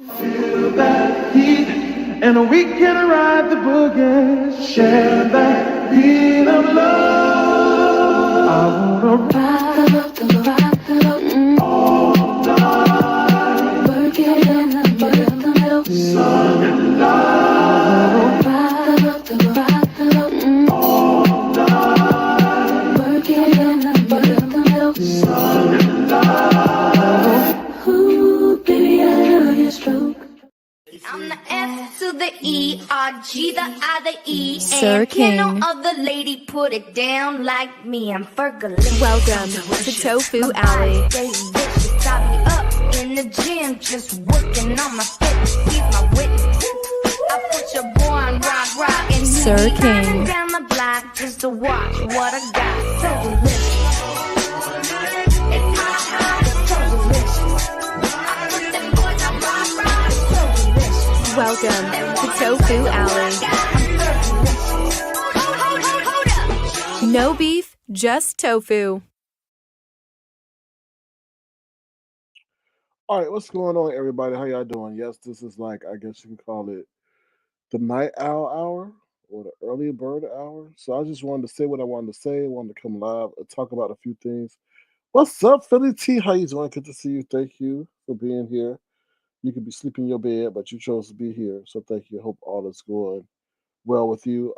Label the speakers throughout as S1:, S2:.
S1: Feel that heat, and we can ride the boogie. Share that beat of love. I wanna ride all night. Work it in the middle. Sun and light. All night. Work it in the middle. Sun and light. Ooh, baby, I love your stroke.
S2: I'm the S to the E, R, G, the I, the E.
S3: Sir
S2: and
S3: King.
S2: Can no other lady put it down like me. I'm Fergalicious.
S3: Welcome to Tofu Alley.
S2: Stay vicious. I be up in the gym just working on my fitness. He's my witness. I put your boy on rock, and
S3: Sir
S2: he be
S3: King.
S2: running down the block just to watch what I got. So delicious. It's hot, it's so delicious. I put them boys on rock, so delicious.
S3: Welcome to Tofu Alley.
S2: Hold up.
S3: No beef, just tofu.
S4: All right, what's going on, everybody? How y'all doing? Yes, this is like, I guess you can call it the night owl hour or the early bird hour. So I just wanted to say what I wanted to say. I wanted to come live and talk about a few things. What's up, Philly T? How you doing? Good to see you. Thank you for being here. You could be sleeping in your bed, but you chose to be here. So thank you. Hope all is going well with you.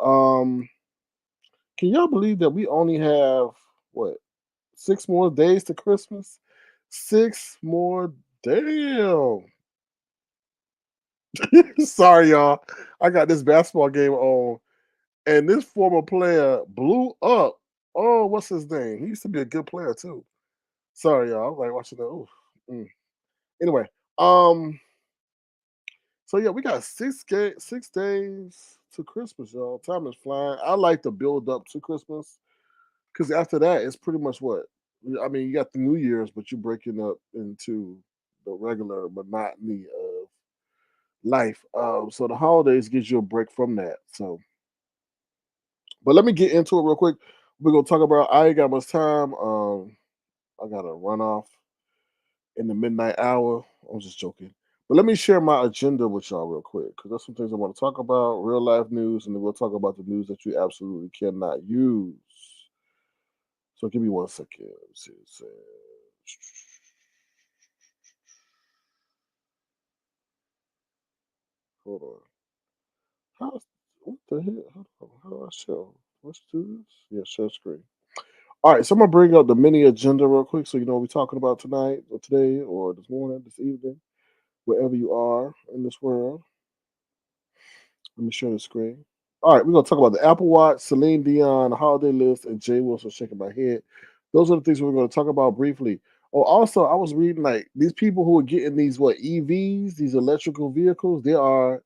S4: Can y'all believe that we only have what 6 more days to Christmas? 6 more. Damn. Sorry, y'all. I got this basketball game on, and this former player blew up. Oh, what's his name? He used to be a good player too. Sorry, y'all. I was like watching that. Oof. Mm. Anyway, um, so yeah, we got 6 days to Christmas, y'all. Time is flying. I like to build up to Christmas because after that, it's pretty much what I mean. You got the New Year's, but you're breaking up into the regular monotony of life. So the holidays gives you a break from that. So, but let me get into it real quick. We're gonna talk about. I ain't got much time. I gotta run off in the midnight hour. I'm just joking. But let me share my agenda with y'all real quick because there's some things I want to talk about, real life news, and then we'll talk about the news that you absolutely cannot use. So give me 1 second. Let me see what it says. Hold on. How? What the hell? Hold on. How do I show? Let's do this. Yeah, share screen. All right, so I'm gonna bring up the mini agenda real quick, so you know what we're talking about tonight, or today, or this morning, this evening, wherever you are in this world. Let me share the screen. All right, we're gonna talk about the Apple Watch, Celine Dion, the holiday list, and Jay Wilson shaking my head. Those are the things we're gonna talk about briefly. Oh, also, I was reading like these people who are getting these what EVs, these electrical vehicles, they are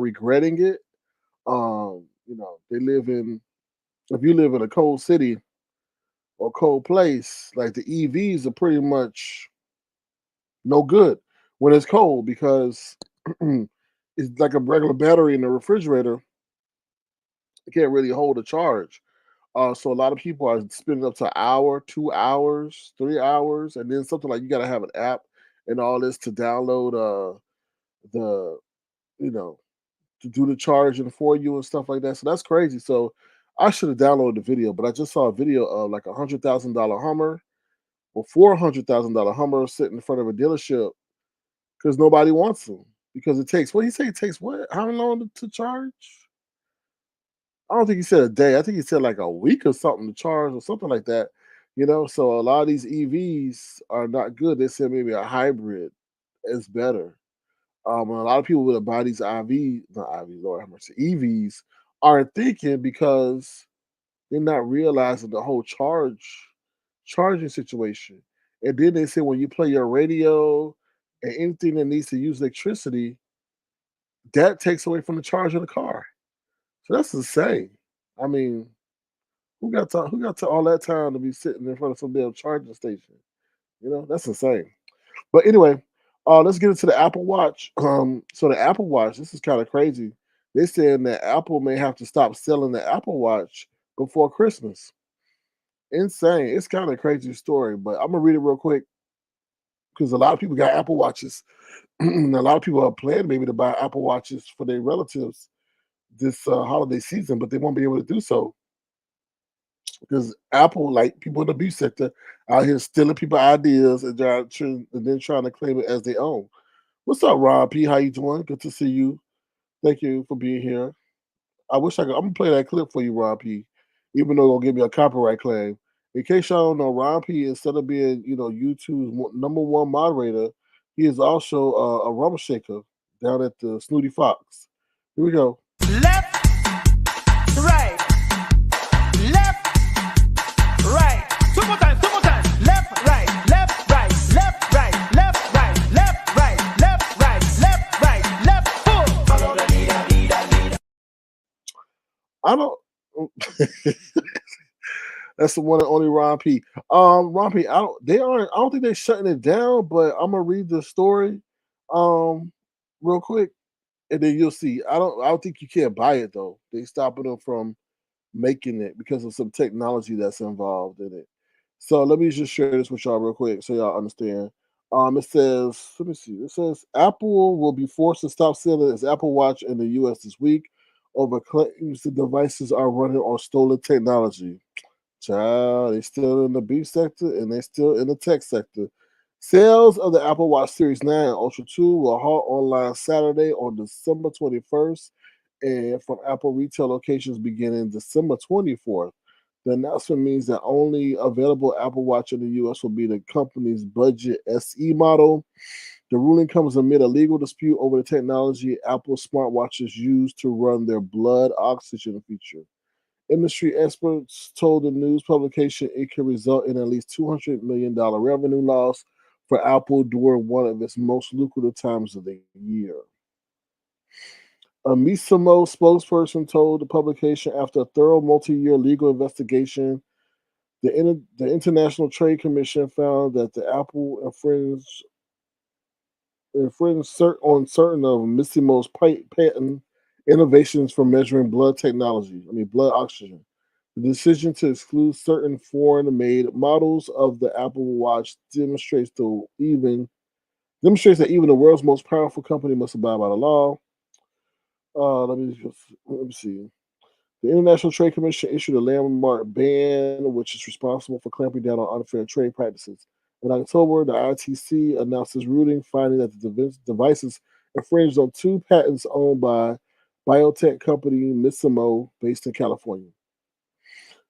S4: regretting it. They live in if you live in a cold city or cold place, like the EVs are pretty much no good when it's cold because it's like a regular battery in the refrigerator. It can't really hold a charge. So a lot of people are spending up to an hour, 2 hours, 3 hours, and then something like you got to have an app and all this to download the you know to do the charging for you and stuff like that. So that's crazy. So I should have downloaded the video, but I just saw a video of like $100,000 Hummer or $400,000 Hummer sitting in front of a dealership because nobody wants them because it takes what he say it takes what how long to charge? I don't think he said a day. I think he said like a week or something to charge or something like that. So a lot of these EVs are not good. They said maybe a hybrid is better. And a lot of people that buy these not IV, Lord have mercy, EVs aren't thinking because they're not realizing the whole charging situation. And then they say when you play your radio and anything that needs to use electricity, that takes away from the charge of the car. So that's insane. I mean, who got to all that time to be sitting in front of some damn charging station? That's insane. But anyway, let's get into the Apple Watch. So the Apple Watch, this is kind of crazy. They saying that Apple may have to stop selling the Apple Watch before Christmas. Insane. It's kind of a crazy story, but I'm gonna read it real quick because a lot of people got Apple Watches. And a lot of people are planning maybe to buy Apple Watches for their relatives this holiday season, but they won't be able to do so because Apple, like people in the beef sector, out here stealing people ideas and, and then trying to claim it as their own. What's up, Rob P? How you doing? Good to see you. Thank you for being here. I wish I could. I'm gonna play that clip for you, Rob P. Even though it'll give me a copyright claim. In case y'all don't know, Rob P, instead of being YouTube's number one moderator, he is also a rum shaker down at the Snooty Fox. Here we go.
S1: Left, right, left, right. Two more times, two more times. Left, right, left, right, left, right, left, right, left, right, left, right, left, right, left, full. Follow the leader, leader, leader.
S4: I don't. That's the one and only Ron P. Ron P. I don't. They aren't. I don't think they're shutting it down. But I'm gonna read the story, um, real quick, and then you'll see. I don't. I don't think you can't buy it though. They stopping them from making it because of some technology that's involved in it. So let me just share this with y'all real quick so y'all understand. It says, let me see. It says Apple will be forced to stop selling its Apple Watch in the U.S. this week over claims the devices are running on stolen technology. Child, they still in the beef sector and they still in the tech sector. Sales of the Apple Watch Series 9 and Ultra 2 will halt online Saturday on December 21st and from Apple retail locations beginning December 24th. The announcement means that only available Apple Watch in the US will be the company's budget SE model. The ruling comes amid a legal dispute over the technology Apple smartwatches use to run their blood oxygen feature. Industry experts told the news publication it could result in at least $200 million revenue loss for Apple during one of its most lucrative times of the year. A Misamo spokesperson told the publication after a thorough multi-year legal investigation, the International Trade Commission found that the Apple on certain of Missimo's patent innovations for measuring blood oxygen. The decision to exclude certain foreign-made models of the Apple Watch demonstrates that even the world's most powerful company must abide by the law. Let me see. The International Trade Commission issued a landmark ban, which is responsible for clamping down on unfair trade practices. In October, the ITC announced its ruling, finding that the devices infringed on two patents owned by biotech company Missimo, based in California.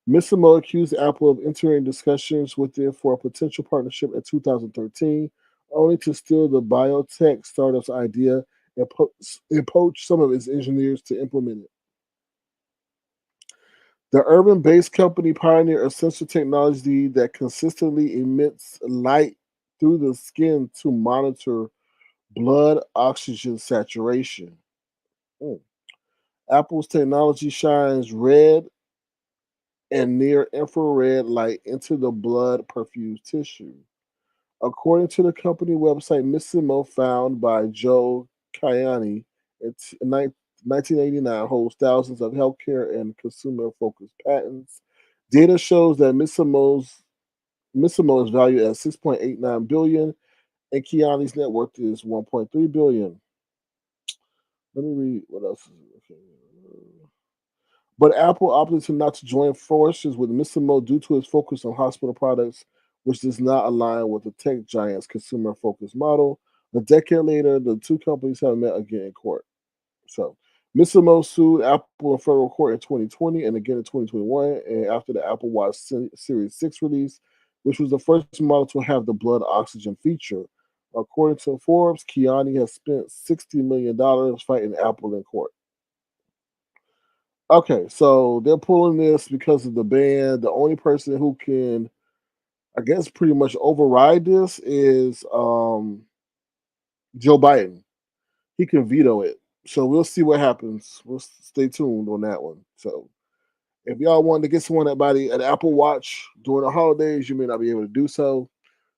S4: Missimo accused Apple of entering discussions with it for a potential partnership in 2013, only to steal the biotech startup's idea and poach some of its engineers to implement it. The urban-based company pioneered a sensor technology that consistently emits light through the skin to monitor blood oxygen saturation. Mm. Apple's technology shines red and near infrared light into the blood perfused tissue. According to the company website, Missimo, found by Joe Kiani in 1989, holds thousands of healthcare and consumer-focused patents. Data shows that Missimo is valued at 6.89 billion, and Kiani's net worth is 1.3 billion. Let me read what else is okay. But Apple opted not to join forces with Missimo due to its focus on hospital products, which does not align with the tech giant's consumer-focused model. A decade later, the two companies have met again in court. So, Missimo sued Apple in federal court in 2020 and again in 2021, and after the Apple Watch Series 6 release, which was the first model to have the blood oxygen feature. According to Forbes, Kiani has spent $60 million fighting Apple in court. Okay, so they're pulling this because of the ban. The only person who can, I guess, pretty much override this is Joe Biden. He can veto it. So we'll see what happens. We'll stay tuned on that one. So if y'all wanted to get someone an Apple Watch during the holidays, you may not be able to do so.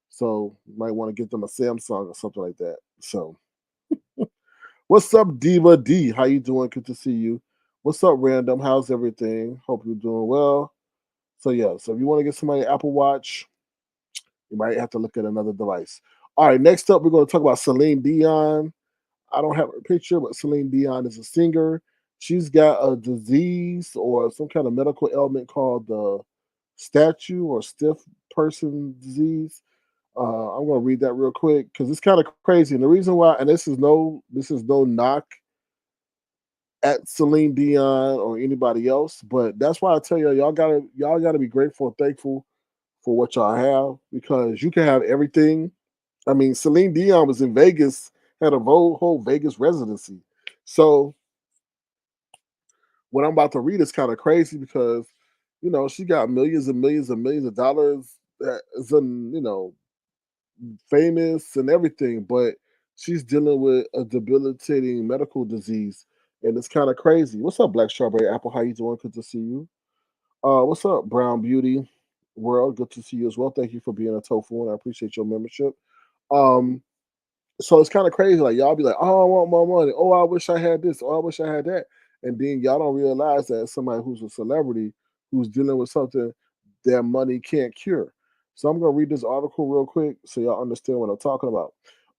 S4: So you might want to get them a Samsung or something like that. So what's up, Diva D? How you doing? Good to see you. What's up, Random? How's everything? Hope you're doing well. So yeah, so if you want to get somebody an Apple Watch, you might have to look at another device. All right, next up, we're going to talk about Celine Dion. I don't have her picture, but Celine Dion is a singer. She's got a disease or some kind of medical ailment called the statue or stiff person disease. I'm going to read that real quick because it's kind of crazy. And the reason why, and this is no knock at Celine Dion or anybody else, but that's why I tell you, y'all gotta be grateful and thankful for what y'all have because you can have everything. I mean, Celine Dion was in Vegas, had a whole Vegas residency. So what I'm about to read is kind of crazy because, she got millions and millions and millions of dollars that is in, famous and everything, but she's dealing with a debilitating medical disease. And it's kind of crazy. What's up, Black Strawberry Apple? How you doing? Good to see you. What's up, Brown Beauty World? Good to see you as well. Thank you for being a tofu, and I appreciate your membership. Um, so it's kind of crazy. Like y'all be like, "Oh, I want more money. Oh, I wish I had this. Oh, I wish I had that." And then y'all don't realize that somebody who's a celebrity who's dealing with something that money can't cure. So I'm gonna read this article real quick so y'all understand what I'm talking about.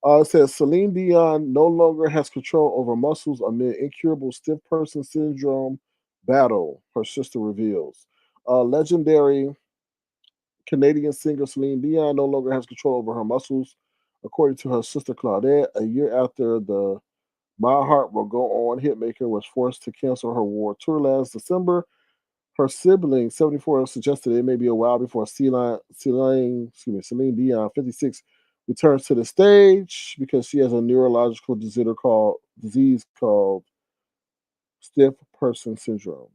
S4: It says Celine Dion no longer has control over muscles amid incurable stiff person syndrome battle. Her sister reveals. Legendary Canadian singer Celine Dion no longer has control over her muscles, according to her sister Claudette. A year after the My Heart Will Go On hitmaker was forced to cancel her world tour last December, her sibling, 74, suggested it may be a while before Celine Dion, 56, returns to the stage because she has a neurological disease called stiff person syndrome.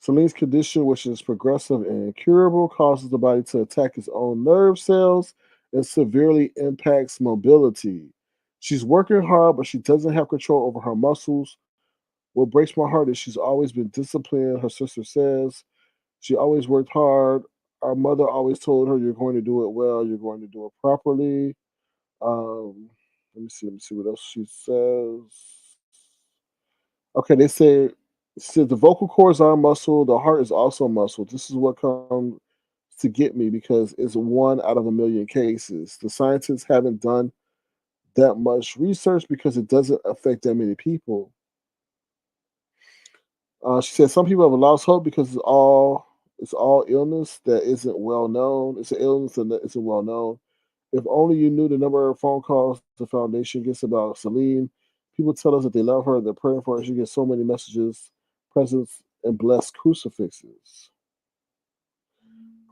S4: Celine's condition, which is progressive and incurable, causes the body to attack its own nerve cells and severely impacts mobility. She's working hard, but she doesn't have control over her muscles. What breaks my heart is she's always been disciplined, her sister says. She always worked hard. Our mother always told her, "You're going to do it well, you're going to do it properly." Um, let me see what else she says. Okay, they say said the vocal cords are muscle, the heart is also muscle. This is what comes to get me because it's one out of a million cases. The scientists haven't done that much research because it doesn't affect that many people. She said some people have lost hope because it's all illness that isn't well known. It's an illness that isn't well known. If only you knew the number of phone calls the foundation gets about Celine. People tell us that they love her, they're praying for her. She gets so many messages, presents, and blessed crucifixes.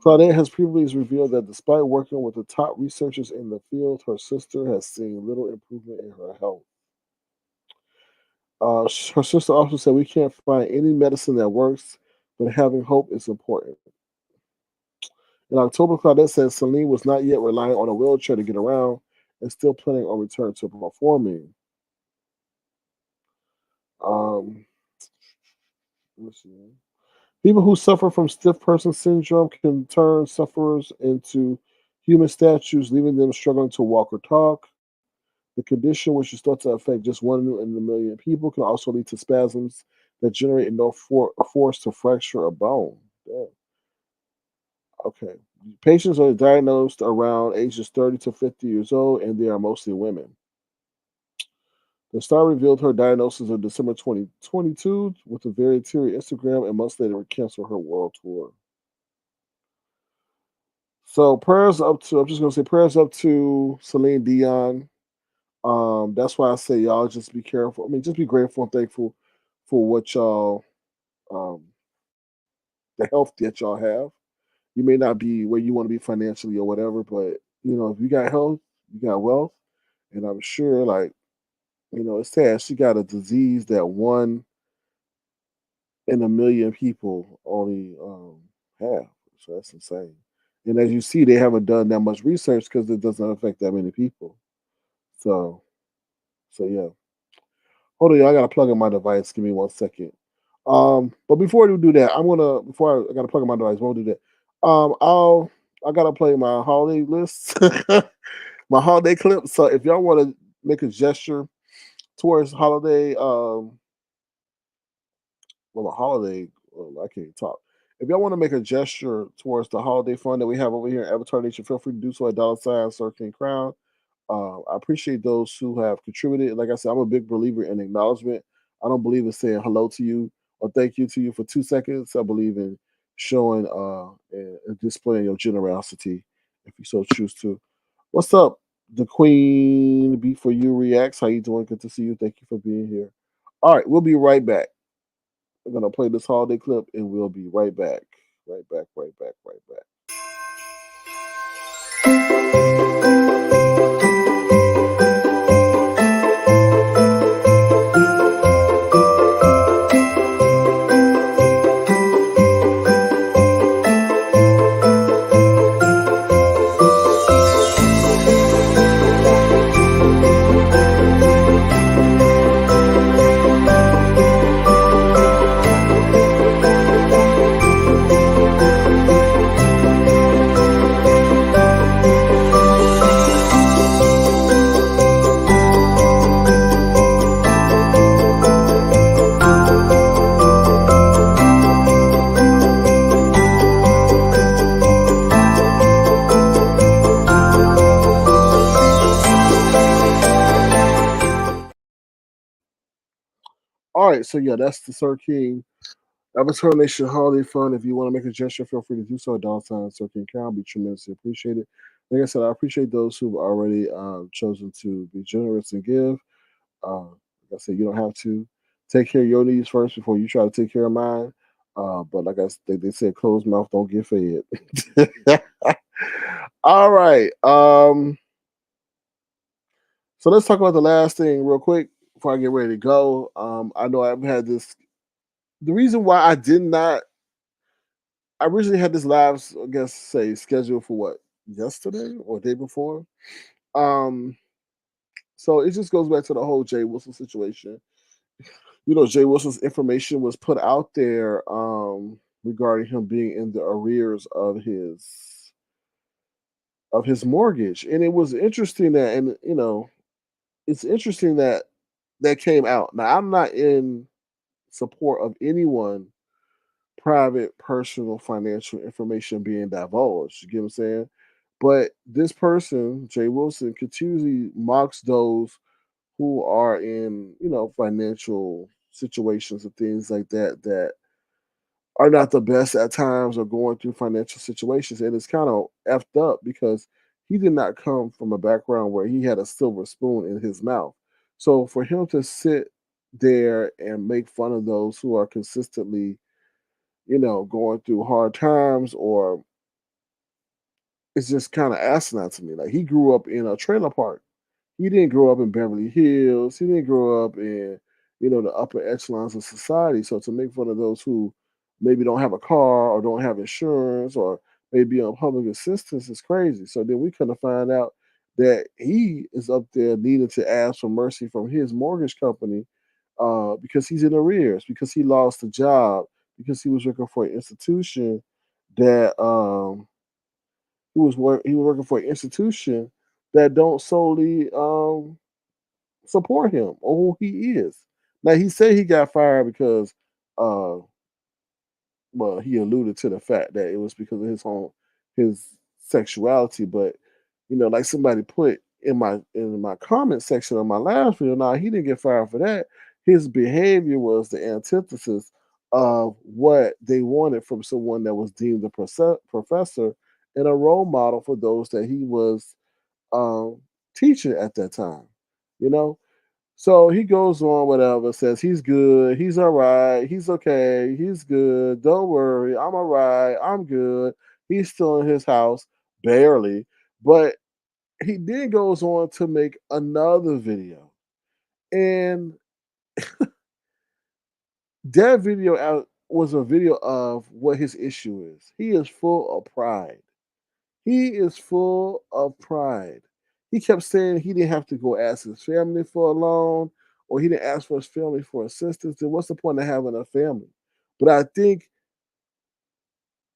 S4: Claudette has previously revealed that despite working with the top researchers in the field, her sister has seen little improvement in her health. Her sister also said, "We can't find any medicine that works, but having hope is important." In October, Claudette said Celine was not yet relying on a wheelchair to get around and still planning on return to performing. Um, let's see. People who suffer from stiff person syndrome can turn sufferers into human statues, leaving them struggling to walk or talk. The condition, which is thought to affect just 1 in a million people, can also lead to spasms that generate enough force to fracture a bone. Damn. Okay. Patients are diagnosed around ages 30 to 50 years old, and they are mostly women. The star revealed her diagnosis in December 2022 with a very teary Instagram, and months later canceled her world tour. So prayers up to, I'm just gonna say prayers up to Celine Dion. That's why I say y'all just be careful. I mean, just be grateful and thankful for what y'all, um, the health that y'all have. You may not be where you want to be financially or whatever, but if you got health, you got wealth, and I'm sure, like, it's sad. She got a disease that 1 in a million people only have. So that's insane. And as you see, they haven't done that much research because it doesn't affect that many people. So, so yeah. Hold on, y'all. I gotta plug in my device. Give me 1 second. But before we do that, I gotta plug in my device. Won't do that. I gotta play my holiday list, my holiday clip. So if y'all want to make a gesture towards holiday, well, a holiday, I can't talk. If y'all want to make a gesture towards the holiday fund that we have over here in Avatar Nation, feel free to do so at $ Sir King Crown. I appreciate those who have contributed. Like I said, I'm a big believer in acknowledgement. I don't believe in saying hello to you or thank you to you for 2 seconds. I believe in showing and displaying your generosity if you so choose to. What's up, the Queen? Beat for you reacts. How you doing? Good to see you. Thank you for being here. All right, we'll be right back. We're gonna play this holiday clip, and we'll be right back. Right back. Right back. Right back. All right, so yeah, that's the Sir King Avatar Nation Holiday Fund. If you want to make a gesture, feel free to do so at $Sir King Crown. Be tremendously appreciated. Like I said, I appreciate those who've already chosen to be generous and give. Like I said, you don't have to take care of your needs first before you try to take care of mine. But like they said, closed mouth don't get fed. All right. So let's talk about the last thing real quick before I get ready to go. I know I've had this. The reason why I originally had this live, I guess, say scheduled for what, yesterday or day before. Um, so it just goes back to the whole Jay Wilson situation. Jay Wilson's information was put out there regarding him being in the arrears of his mortgage, and it was interesting that, and it's interesting that that came out. Now, I'm not in support of anyone private, personal, financial information being divulged. You get what I'm saying? But this person, Jay Wilson, continuously mocks those who are in, financial situations and things like that that are not the best at times or going through financial situations. And it's kind of effed up because he did not come from a background where he had a silver spoon in his mouth. So for him to sit there and make fun of those who are consistently, going through hard times, or it's just kind of asinine to me. Like, he grew up in a trailer park. He didn't grow up in Beverly Hills. He didn't grow up in, the upper echelons of society. So to make fun of those who maybe don't have a car or don't have insurance or maybe on public assistance is crazy. So then we kind of find out that he is up there needing to ask for mercy from his mortgage company because he's in arrears, because he lost a job, because he was working for an institution that he was working for an institution that don't solely support him or who he is. Now, he said he got fired because uh well, he alluded to the fact that it was because of his sexuality, but like somebody put in my comment section on my last video, nah, he didn't get fired for that. His behavior was the antithesis of what they wanted from someone that was deemed a professor and a role model for those that he was um, teaching at that time. You know, so he goes on, whatever, says he's good, he's all right, he's okay, he's good, don't worry, I'm all right, I'm good. He's still in his house, barely, but he then goes on to make another video. And that video was a video of what his issue is. He is full of pride. He is full of pride. He kept saying he didn't have to go ask his family for a loan or he didn't ask for his family for assistance. Then what's the point of having a family? But I think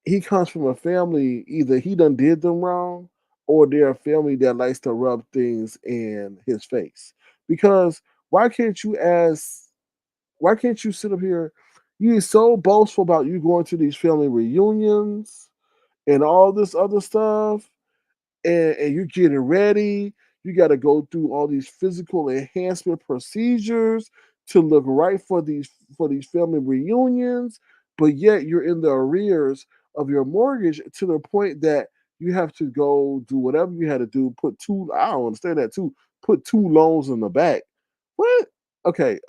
S4: he comes from a family, either he done did them wrong or they're a family that likes to rub things in his face. Because why can't you sit up here? You so boastful about you going to these family reunions and all this other stuff, and you're getting ready. You got to go through all these physical enhancement procedures to look right for these family reunions, but yet you're in the arrears of your mortgage to the point that you have to go do whatever you had to do. Put two, I don't understand that too. Put two loans in the back. What? Okay,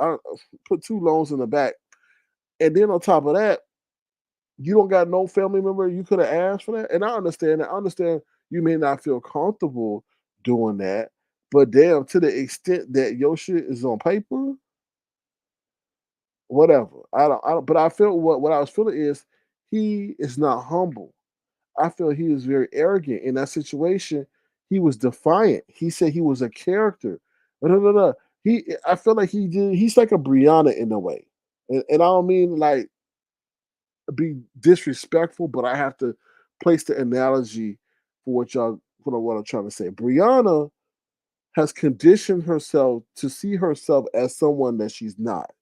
S4: put two loans in the back, and then on top of that, you don't got no family member you could have asked for that. And I understand that. I understand you may not feel comfortable doing that, but damn, to the extent that your shit is on paper, whatever. I don't. But I feel what I was feeling is he is not humble. I feel he is very arrogant in that situation. He was defiant. He said he was a character. No, no, no. I feel like he did. He's like a Brianna in a way, and I don't mean like be disrespectful, but I have to place the analogy for what I'm trying to say. Brianna has conditioned herself to see herself as someone that she's not.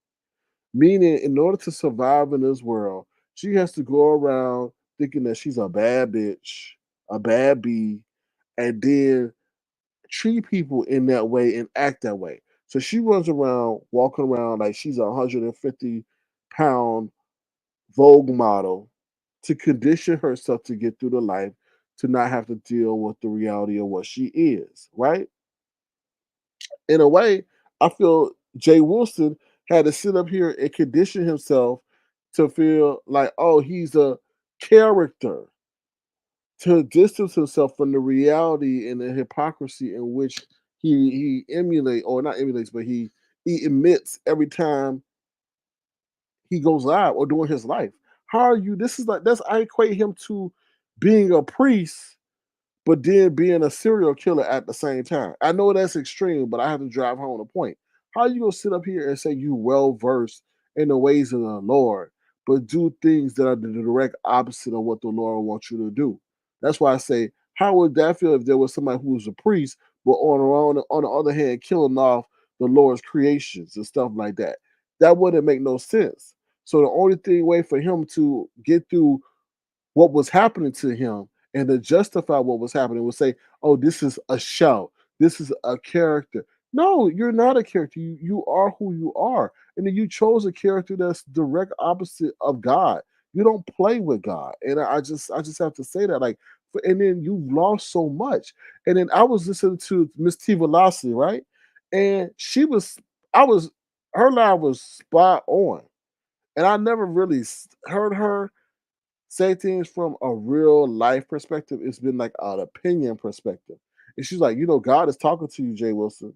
S4: Meaning, in order to survive in this world, she has to go around thinking that she's a bad bitch, a bad bee, and then treat people in that way and act that way. So she runs around, walking around like she's a 150-pound Vogue model to condition herself to get through the life to not have to deal with the reality of what she is, right? In a way, I feel Jay Wilson had to sit up here and condition himself to feel like, oh, he's a character, to distance himself from the reality and the hypocrisy in which he emulate or not emulates, but he emits every time he goes live or during his life. How are you? This is like that's I equate him to being a priest, but then being a serial killer at the same time. I know that's extreme, but I have to drive home the point. How are you gonna sit up here and say you well versed in the ways of the Lord, but do things that are the direct opposite of what the Lord wants you to do? That's why I say, how would that feel if there was somebody who was a priest, but on the other hand, killing off the Lord's creations and stuff like that? That wouldn't make no sense. So the only thing way for him to get through what was happening to him and to justify what was happening would say, "Oh, this is a show. This is a character." No, you're not a character. You are who you are, and then you chose a character that's direct opposite of God. You don't play with God, and I just have to say that like, and then you've lost so much. And then I was listening to Miss T Velocity, right, and I was, her line was spot on, and I never really heard her say things from a real life perspective. It's been like an opinion perspective. And she's like, God is talking to you, Jay Wilson.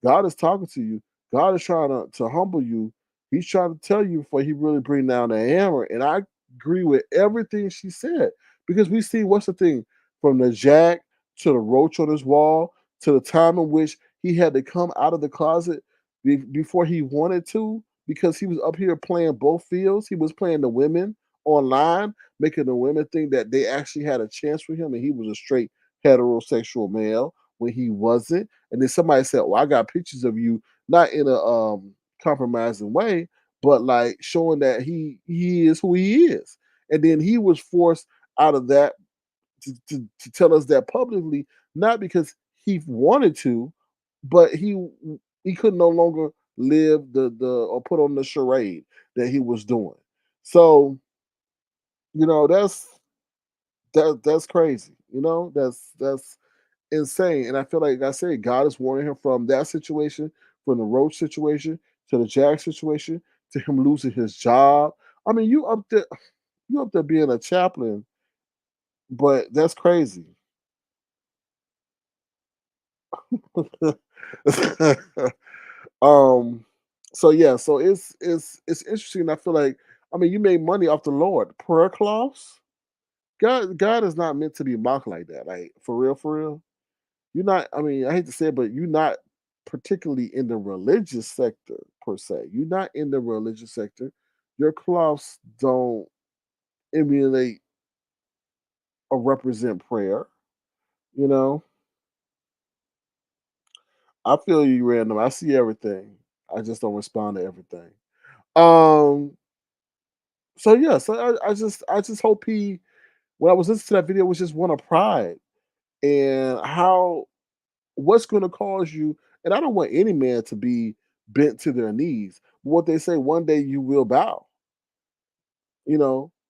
S4: God is talking to you. God is trying to humble you. He's trying to tell you before he really bring down the hammer. And I agree with everything she said because we see what's the thing from the jack to the roach on his wall to the time in which he had to come out of the closet before he wanted to because he was up here playing both fields. He was playing the women online, making the women think that they actually had a chance for him and he was a straight heterosexual male when he wasn't. And then somebody said, "Well, I got pictures of you," not in a compromising way, but like showing that he is who he is. And then he was forced out of that to tell us that publicly, not because he wanted to, but he could no longer live the or put on the charade that he was doing. So that's crazy. That's insane. And I feel like I said, God is warning him from that situation, from the roach situation to the Jack situation, to him losing his job. I mean, you up there being a chaplain, but that's crazy. um so yeah, so it's interesting. I feel like, I mean, you made money off the Lord. Prayer clause? God is not meant to be mocked like that. Like for real, for real. You're not, I mean, I hate to say it, but you're not particularly in the religious sector per se. You're not in the religious sector. Your cloths don't emulate or represent prayer. You know, I feel you, random. I see everything. I just don't respond to everything. Um, So yeah, so I just hope he when I was listening to that video was just one of pride and how what's going to cause you. And I don't want any man to be bent to their knees. But what they say, one day you will bow,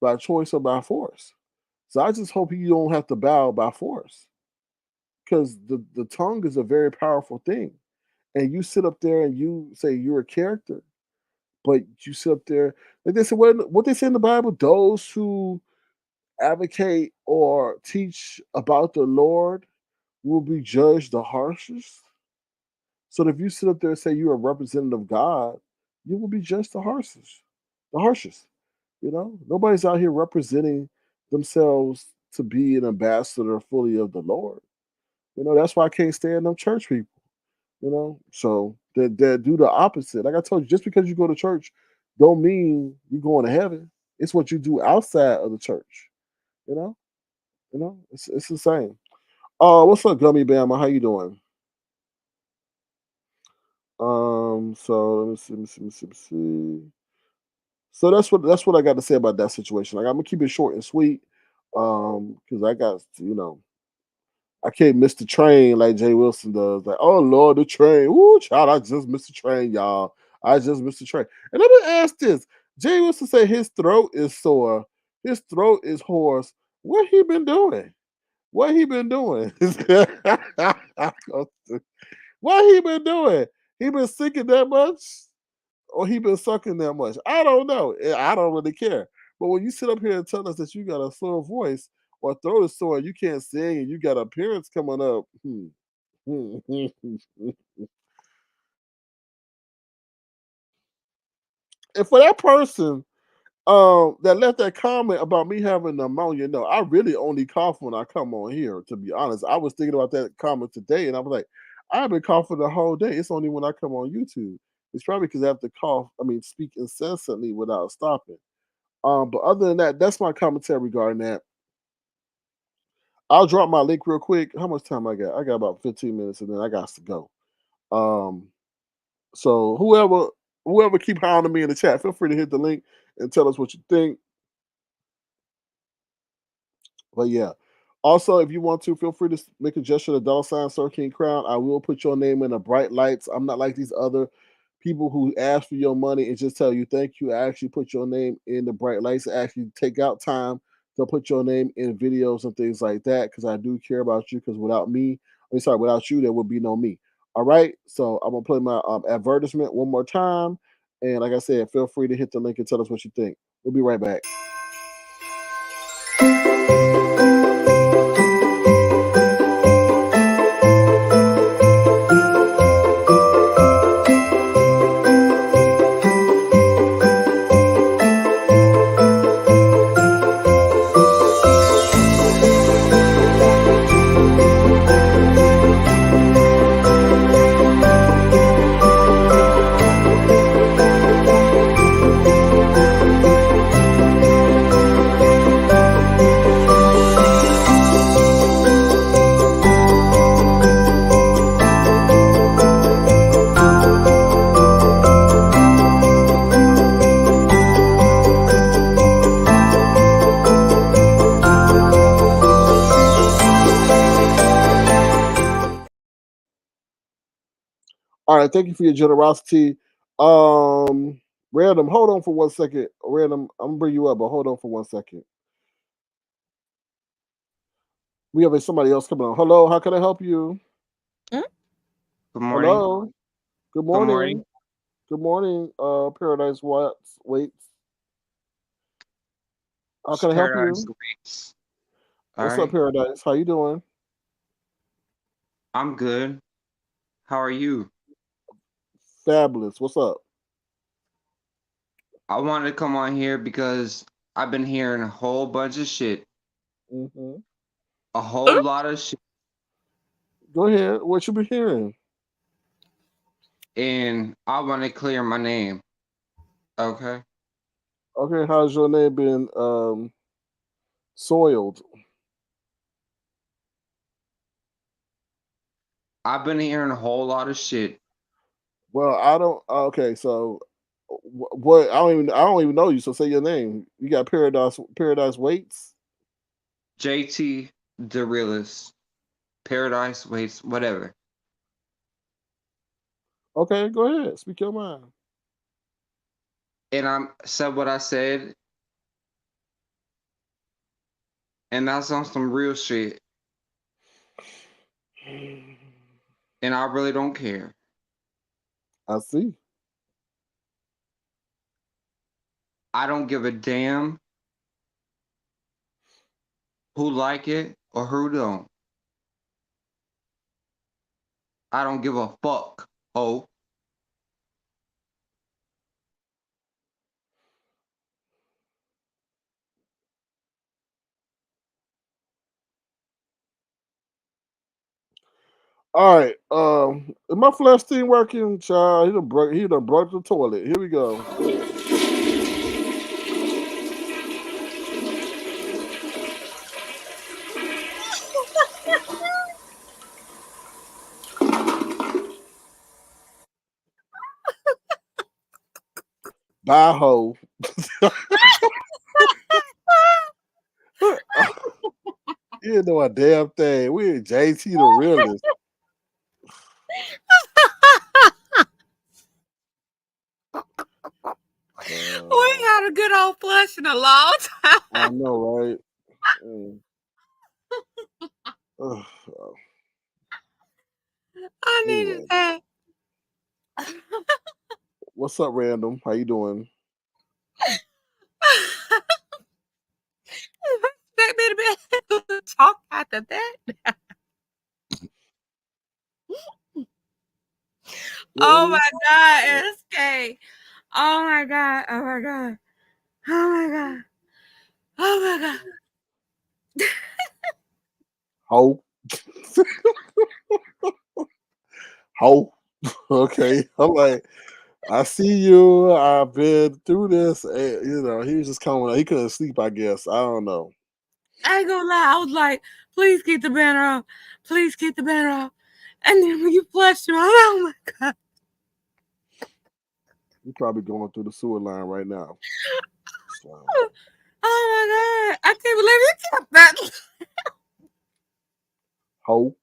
S4: by choice or by force. So I just hope you don't have to bow by force because the tongue is a very powerful thing. And you sit up there and you say you're a character, but you sit up there like they say what they say in the Bible, those who advocate or teach about the Lord will be judged the harshest. So if you sit up there and say you're a representative of God, you will be judged the harshest. The harshest. Nobody's out here representing themselves to be an ambassador fully of the Lord. That's why I can't stand them church people. So that do the opposite. Like I told you, just because you go to church, don't mean you're going to heaven. It's what you do outside of the church. You know, it's the same. What's up, Gummy Bama? How you doing? So let me see, let me see, let me see, let me see. So that's what I got to say about that situation. Like I'm gonna keep it short and sweet, because I got I can't miss the train like Jay Wilson does. Like, oh Lord, the train. Woo, child, I just missed the train, y'all. I just missed the train. And let me ask this: Jay Wilson said his throat is sore, his throat is hoarse. What he been doing? What he been doing? What he been doing? He been singing that much? Or he been sucking that much. I don't know. I don't really care. But when you sit up here and tell us that you got a sore voice or throat is sore and you can't sing and you got appearance coming up, and for that person that left that comment about me having pneumonia, no, I really only cough when I come on here. To be honest, I was thinking about that comment today, and I was like, I've been coughing the whole day. It's only when I come on YouTube. It's probably because I have to cough. I mean, speak incessantly without stopping. But other than that, that's my commentary regarding that. I'll drop my link real quick. How much time I got? I got about 15 minutes and then I got to go. Um, so whoever keep hounding me in the chat, feel free to hit the link and tell us what you think. But yeah. Also, if you want to, feel free to make a gesture to $ Sir King Crown. I will put your name in the bright lights. I'm not like these other people who ask for your money and just tell you thank you. I actually put your name in the bright lights. I actually take out time to put your name in videos and things like that because I do care about you. Because without you, there would be no me. All right. So I'm gonna play my advertisement one more time. And like I said, feel free to hit the link and tell us what you think. We'll be right back. All right, thank you for your generosity. Random, hold on for 1 second. Random, I'm gonna bring you up, but hold on for 1 second. We have somebody else coming on. Hello, how can I help you?
S5: Good morning.
S4: Hello, good
S5: Good morning.
S4: morning. Good morning, Paradise Watts. Wait, how
S5: It's
S4: can I help
S5: Paradise
S4: you?
S5: Awaits. All
S4: What's up,
S5: right.
S4: Paradise? How you doing?
S5: I'm good. How are you?
S4: Fabulous. What's up?
S5: I wanted to come on here because I've been hearing a whole bunch of shit.
S4: Hmm.
S5: A whole lot of shit.
S4: Go ahead. What you been hearing?
S5: And I want to clear my name. Okay.
S4: Okay, how's your name been soiled?
S5: I've been hearing a whole lot of shit.
S4: Well, I don't. Okay, so What? I don't even know you. So say your name. You got Paradise Waits.
S5: JT the Realest. Paradise waits, whatever.
S4: Okay, go ahead. Speak your mind.
S5: And I said what I said, and that's on some real shit. And I really don't care.
S4: I see.
S5: I don't give a damn who like it or who don't. I don't give a fuck. Oh,
S4: All right. Is my flash team working, child? He done broke the toilet. Here we go. Bye ho. You didn't know a damn thing. We in JT the realest.
S6: We had a good old flush in a long time.
S4: I know, right? Mm. Ugh.
S6: I needed
S4: Anyway,
S6: that.
S4: what's up, Random? How you doing?
S6: Expect me to be able to talk after that. Oh
S4: Really?
S6: my God, SK. Oh my God. Oh my God. Oh my God. Oh my God.
S4: Ho. Ho. Okay. I'm like, I see you. I've been through this. He was just coming. He couldn't sleep, I guess. I don't know.
S6: I ain't gonna lie. I was like, please keep the banner up. Please keep the banner up. And then when you flushed him, oh my God.
S4: You're probably going through the sewer line right now. So,
S6: Oh my God. I can't believe you kept that.
S4: ho.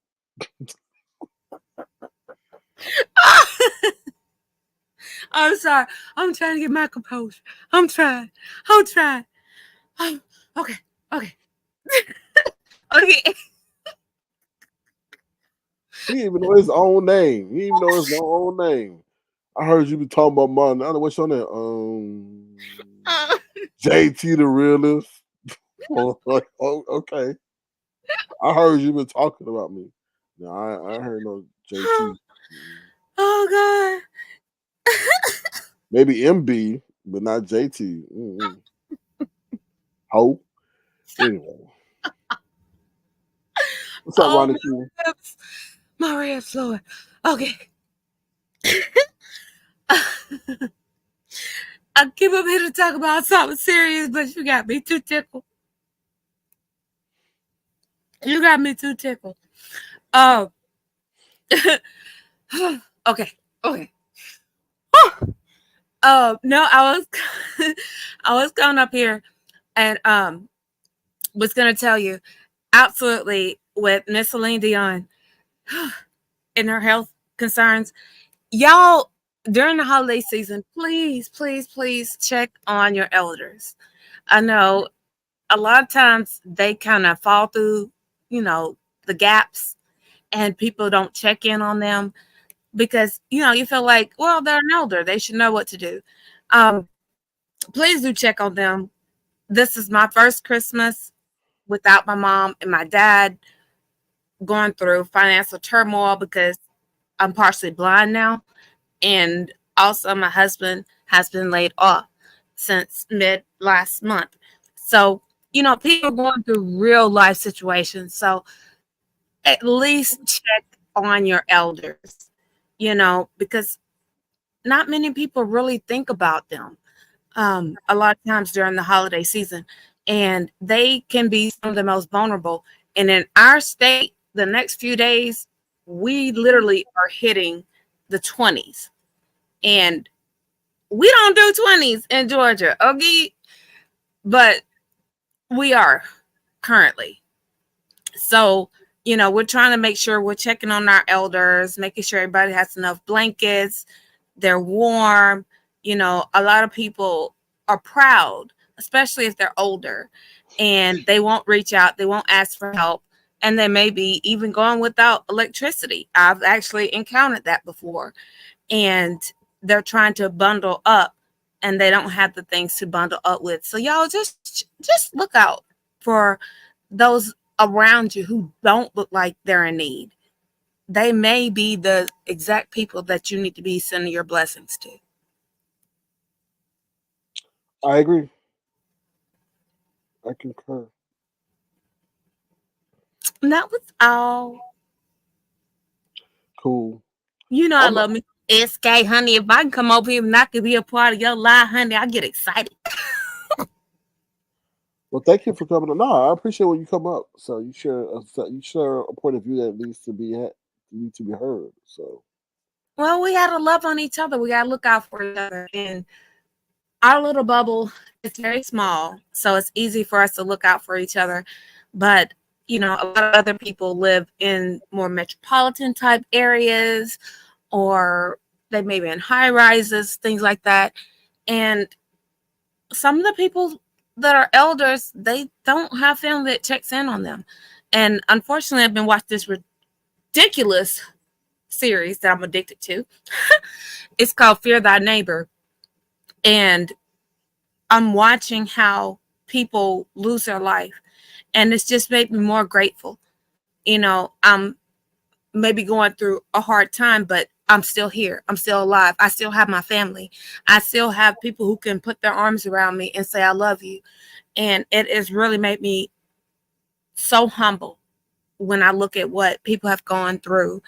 S6: I'm sorry. I'm trying to get my composure. I'm trying. I'm trying. Okay. Okay. Okay.
S4: He didn't even know his own name. He didn't even know his own name. I heard you be talking about money. I don't know what's your name. JT the realist. Like, oh, okay. I heard you been talking about me. No, I heard no JT.
S6: Oh God.
S4: Maybe MB, but not JT. Mm-mm. Ho. Anyway. What's up,
S6: Oh
S4: Ronnie Q?
S6: my lips. My ribs flowing. Okay. I came up here to talk about something serious, but you got me too tickled. You got me too tickled. Oh. Okay. Okay. No, I was I was coming up here and was gonna tell you absolutely with Miss Celine Dion and her health concerns. Y'all during the holiday season, please, please, please check on your elders. I know a lot of times they kind of fall through, you know, the gaps and people don't check in on them because, you know, you feel like, well, they're an elder. They should know what to do. Um, please do check on them. This is my first Christmas without my mom and my dad going through financial turmoil because I'm partially blind now. And also, my husband has been laid off since mid last month. So, you know, people are going through real life situations. So, at least check on your elders, you know, because not many people really think about them a lot of times during the holiday season. And they can be some of the most vulnerable. And in our state, the next few days, we literally are hitting the 20s. And We don't do 20s in Georgia, okay? But we are currently. So, we're trying to make sure we're checking on our elders, making sure everybody has enough blankets, they're warm. A lot of people are proud, especially if they're older, and they won't reach out, they won't ask for help, and they may be even going without electricity. I've actually encountered that before, and they're trying to bundle up and they don't have the things to bundle up with. So y'all just look out for those around you who don't look like they're in need. They may be the exact people that you need to be sending your blessings to.
S4: I agree. I concur.
S6: And that was all.
S4: Cool.
S6: I
S4: I'm
S6: love me. SK, honey. If I can come over here and I could be a part of your life, honey, I get excited.
S4: well. Thank you for coming. No, I appreciate when you come up. So you share a point of view that need to be heard. So
S6: Well, we got to love on each other. We got to look out for each other. And our little bubble is very small, so it's easy for us to look out for each other. But a lot of other people live in more metropolitan type areas, or they may be in high rises, things like that. And some of the people that are elders, they don't have family that checks in on them. And unfortunately, I've been watching this ridiculous series that I'm addicted to. It's called Fear Thy Neighbor. And I'm watching how people lose their life, and it's just made me more grateful. I'm maybe going through a hard time, but I'm still here. I'm still alive. I still have my family. I still have people who can put their arms around me and say, I love you. And it has really made me so humble when I look at what people have gone through.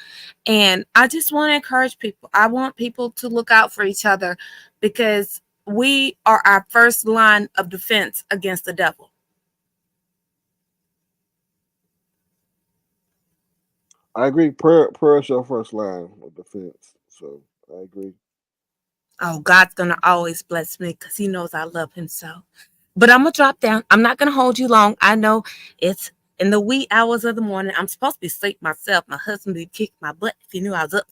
S6: And I just want to encourage people. I want people to look out for each other, because we are our first line of defense against the devil.
S4: I agree. Prayer is your first line of defense. So I agree.
S6: Oh, God's going to always bless me because he knows I love him so. But I'm going to drop down. I'm not going to hold you long. I know it's in the wee hours of the morning. I'm supposed to be asleep myself. My husband would kick my butt if he knew I was up.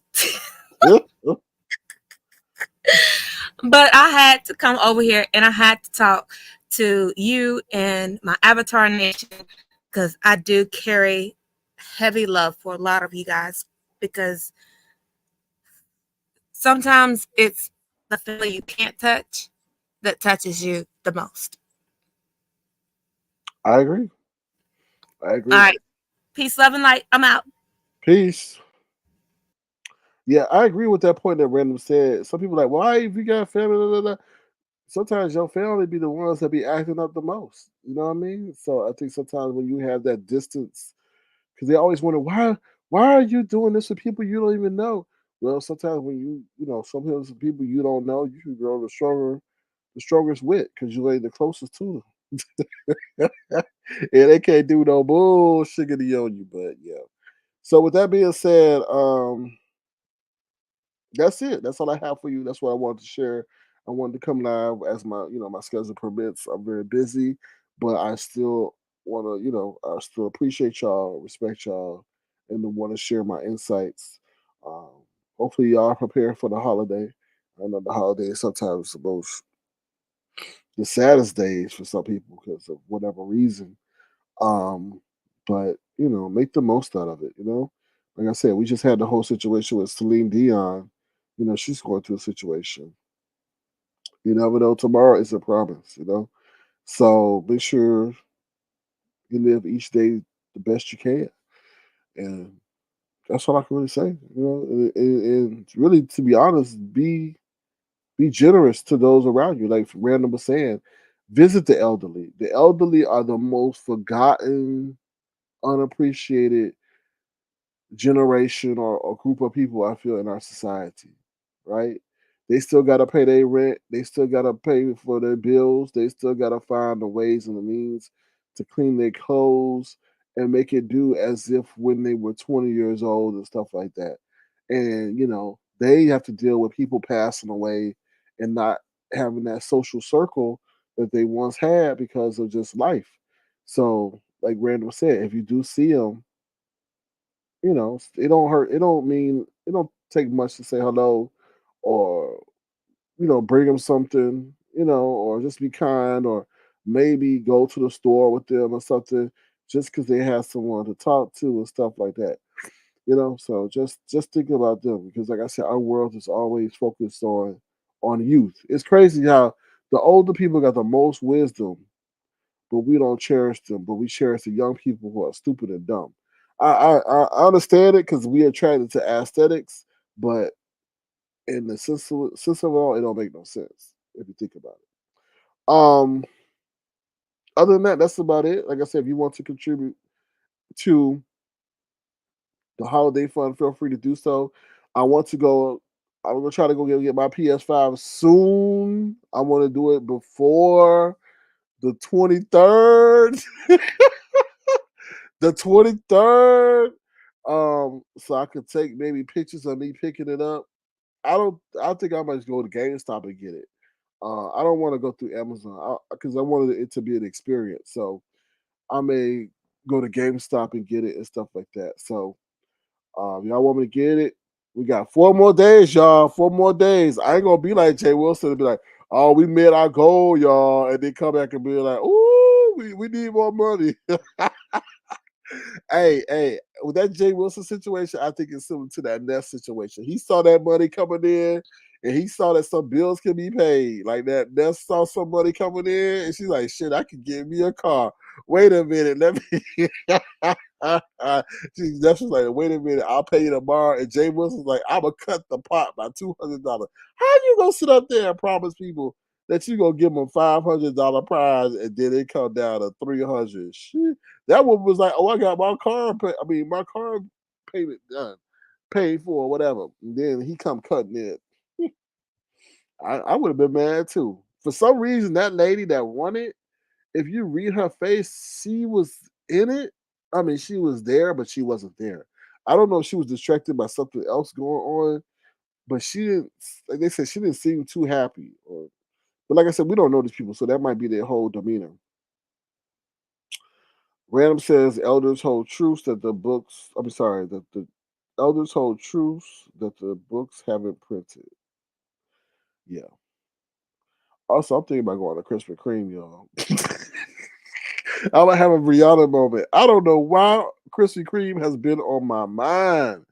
S6: But I had to come over here and I had to talk to you and my Avatar Nation, because I do carry heavy love for a lot of you guys, because sometimes it's the family you can't touch that touches you the most.
S4: I agree. I
S6: All
S4: agree.
S6: right. Peace, love, and light. I'm out.
S4: Peace. Yeah, I agree with that point that Random said. Some people like, why if you got family? Blah, blah, blah. Sometimes your family be the ones that be acting up the most. You know what I mean? So I think sometimes when you have that distance, because they always wonder why are you doing this with people you don't even know? Well, sometimes when sometimes people you don't know, you can grow the strongest wit because you ain't the closest to them. And they can't do no bullshiggity on you. But yeah. So with that being said, that's it. That's all I have for you. That's what I wanted to share. I wanted to come live as my schedule permits. I'm very busy, but I still want to, I still appreciate y'all, respect y'all, and to want to share my insights. Um, Hopefully, y'all are prepared for the holiday. I know the holiday is sometimes the saddest days for some people because of whatever reason. Um, but make the most out of it. Like I said, we just had the whole situation with Celine Dion. She's going through a situation. You never know. Tomorrow is a promise. So make sure you live each day the best you can, and that's all I can really say. And really, to be honest, be generous to those around you. Like Random was saying, visit the elderly. The elderly are the most forgotten, unappreciated generation or group of people I feel in our society, right? They still got to pay their rent. They still got to pay for their bills. They still got to find the ways and the means to clean their clothes and make it do as if when they were 20 years old and stuff like that. And, they have to deal with people passing away and not having that social circle that they once had because of just life. So, like Randall said, if you do see them, it don't hurt. It don't mean it don't take much to say hello, or bring them something, or just be kind, or maybe go to the store with them or something, just because they have someone to talk to and stuff like that. So just think about them, because, like I said, our world is always focused on youth. It's crazy how the older people got the most wisdom, but we don't cherish them. But we cherish the young people who are stupid and dumb. I understand it because we are attracted to aesthetics, but in the sense of it all, it don't make no sense if you think about it. Other than that, that's about it. Like I said, if you want to contribute to the holiday fund, feel free to do so. I want to go. I'm gonna try to go get my PS5 soon. I want to do it before the 23rd. The 23rd. So I could take maybe pictures of me picking it up. I think I might just go to GameStop and get it. I don't want to go through Amazon because I wanted it to be an experience. So I may go to GameStop and get it and stuff like that. So y'all want me to get it? We got 4 more days, y'all. 4 more days. I ain't gonna be like Jay Wilson and be like, "Oh, we made our goal, y'all," and then come back and be like, "Ooh, we need more money." Hey, with that Jay Wilson situation, I think it's similar to that Ness situation. He saw that money coming in, and he saw that some bills can be paid. Like that Ness saw some money coming in, and she's like, "Shit, I can get me a car." Wait a minute, let me. Ness was like, "Wait a minute, I'll pay you tomorrow." And Jay Wilson's like, "I'm gonna cut the pot by $200." How you gonna sit up there and promise people that you gonna give them $500 prize, and then it come down to 300? Shit. That one was like, "Oh, I got my car. My car payment done, paid for, or whatever." And then he come cutting it. I would have been mad too. For some reason, that lady that won it, if you read her face, she was in it. I mean, she was there, but she wasn't there. I don't know if she was distracted by something else going on, but she didn't. Like they said, she didn't seem too happy. But like I said, we don't know these people, so that might be their whole demeanor. Random says elders hold truths that the books. I'm sorry, that the elders hold truths that the books haven't printed. Yeah. Also, I'm thinking about going to Krispy Kreme, y'all. I'm gonna have a Rihanna moment. I don't know why Krispy Kreme has been on my mind.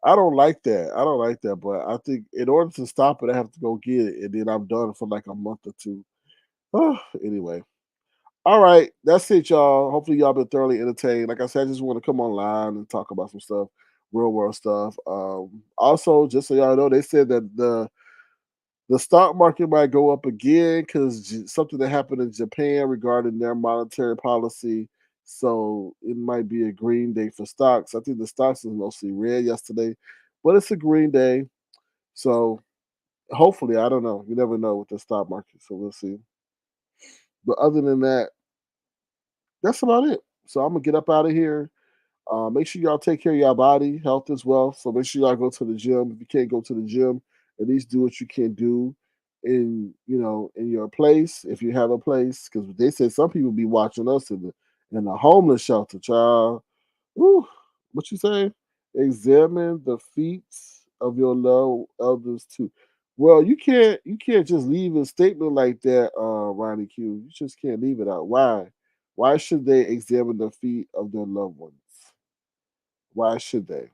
S4: I don't like that. I don't like that, but I think in order to stop it, I have to go get it, and then I'm done for like a month or two. Anyway. All right, that's it, y'all. Hopefully, y'all been thoroughly entertained. Like I said, I just want to come online and talk about some stuff, real world stuff. Also, just so y'all know, they said that the stock market might go up again because something that happened in Japan regarding their monetary policy. So it might be a green day for stocks. I think the stocks was mostly red yesterday, but it's a green day. So hopefully, I don't know. You never know with the stock market, so we'll see. But other than that, that's about it. So I'm gonna get up out of here. Make sure y'all take care of your body, health as well. So make sure y'all go to the gym. If you can't go to the gym, at least do what you can do in your place if you have a place. Because they said some people be watching us in the homeless shelter, child. Woo, what you say? Examine the feet of your low elders too. Well, you can't just leave a statement like that, Ronnie Q. You just can't leave it out. Why? Why should they examine the feet of their loved ones? Why should they?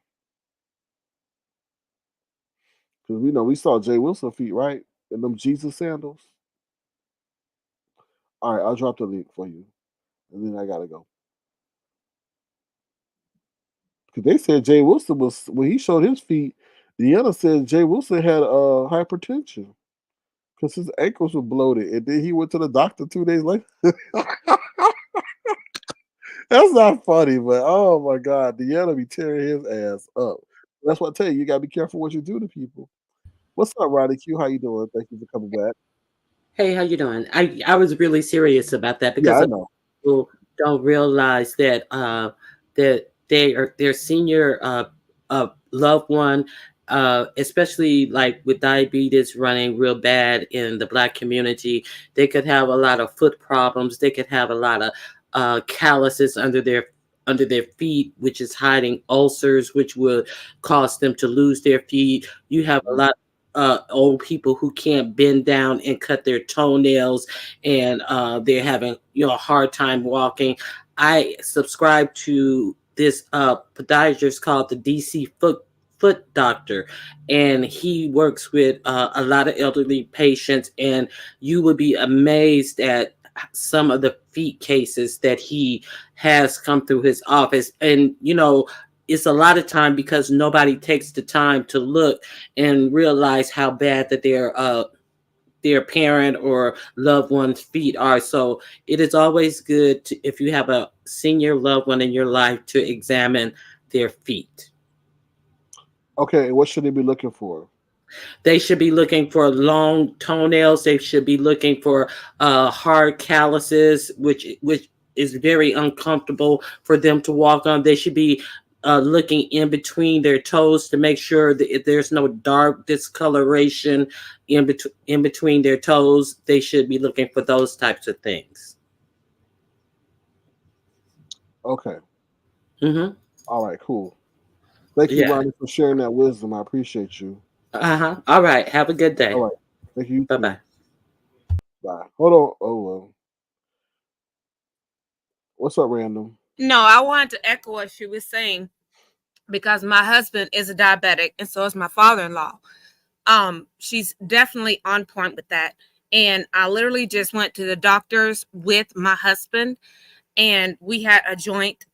S4: Because we know we saw Jay Wilson feet, right? In them Jesus sandals. All right, I'll drop the link for you. And then I gotta go. Because they said Jay Wilson was when he showed his feet, Deanna said Jay Wilson had hypertension because his ankles were bloated. And then he went to the doctor 2 days later. That's not funny, but oh my God, Deanna be tearing his ass up. That's what I tell you. You gotta be careful what you do to people. What's up, Roddy Q? How you doing? Thank you for coming back.
S7: Hey, how you doing? I was really serious about that
S4: Yeah,
S7: because
S4: I
S7: a lot
S4: know.
S7: of people don't realize that that their senior loved one especially like with diabetes running real bad in the Black community. They could have a lot of foot problems. They could have a lot of calluses under their feet, which is hiding ulcers, which will cause them to lose their feet. You have a lot old people who can't bend down and cut their toenails, and they're having a hard time walking. I subscribe to this podiatrist called the DC foot doctor, and he works with a lot of elderly patients, and you would be amazed at some of the feet cases that he has come through his office. And it's a lot of time because nobody takes the time to look and realize how bad that their parent or loved one's feet are. So it is always good to, if you have a senior loved one in your life, to examine their feet.
S4: Okay, what should they be looking for?
S7: They should be looking for long toenails. They should be looking for hard calluses, which is very uncomfortable for them to walk on. They should be looking in between their toes to make sure that if there's no dark discoloration in between their toes. They should be looking for those types of things.
S4: Okay.
S7: Mm-hmm.
S4: All right, cool. Thank you,
S7: Yeah.
S4: Ronnie, for sharing that wisdom. I appreciate you.
S7: Uh-huh. All right. Have a good
S4: All
S7: day.
S4: right. Thank you, you
S7: Bye
S4: too.
S7: bye.
S4: Bye. Hold on. Oh, well. What's up, Random?
S6: No, I wanted to echo what she was saying because my husband is a diabetic and so is my father-in-law. She's definitely on point with that. And I literally just went to the doctors with my husband and we had a joint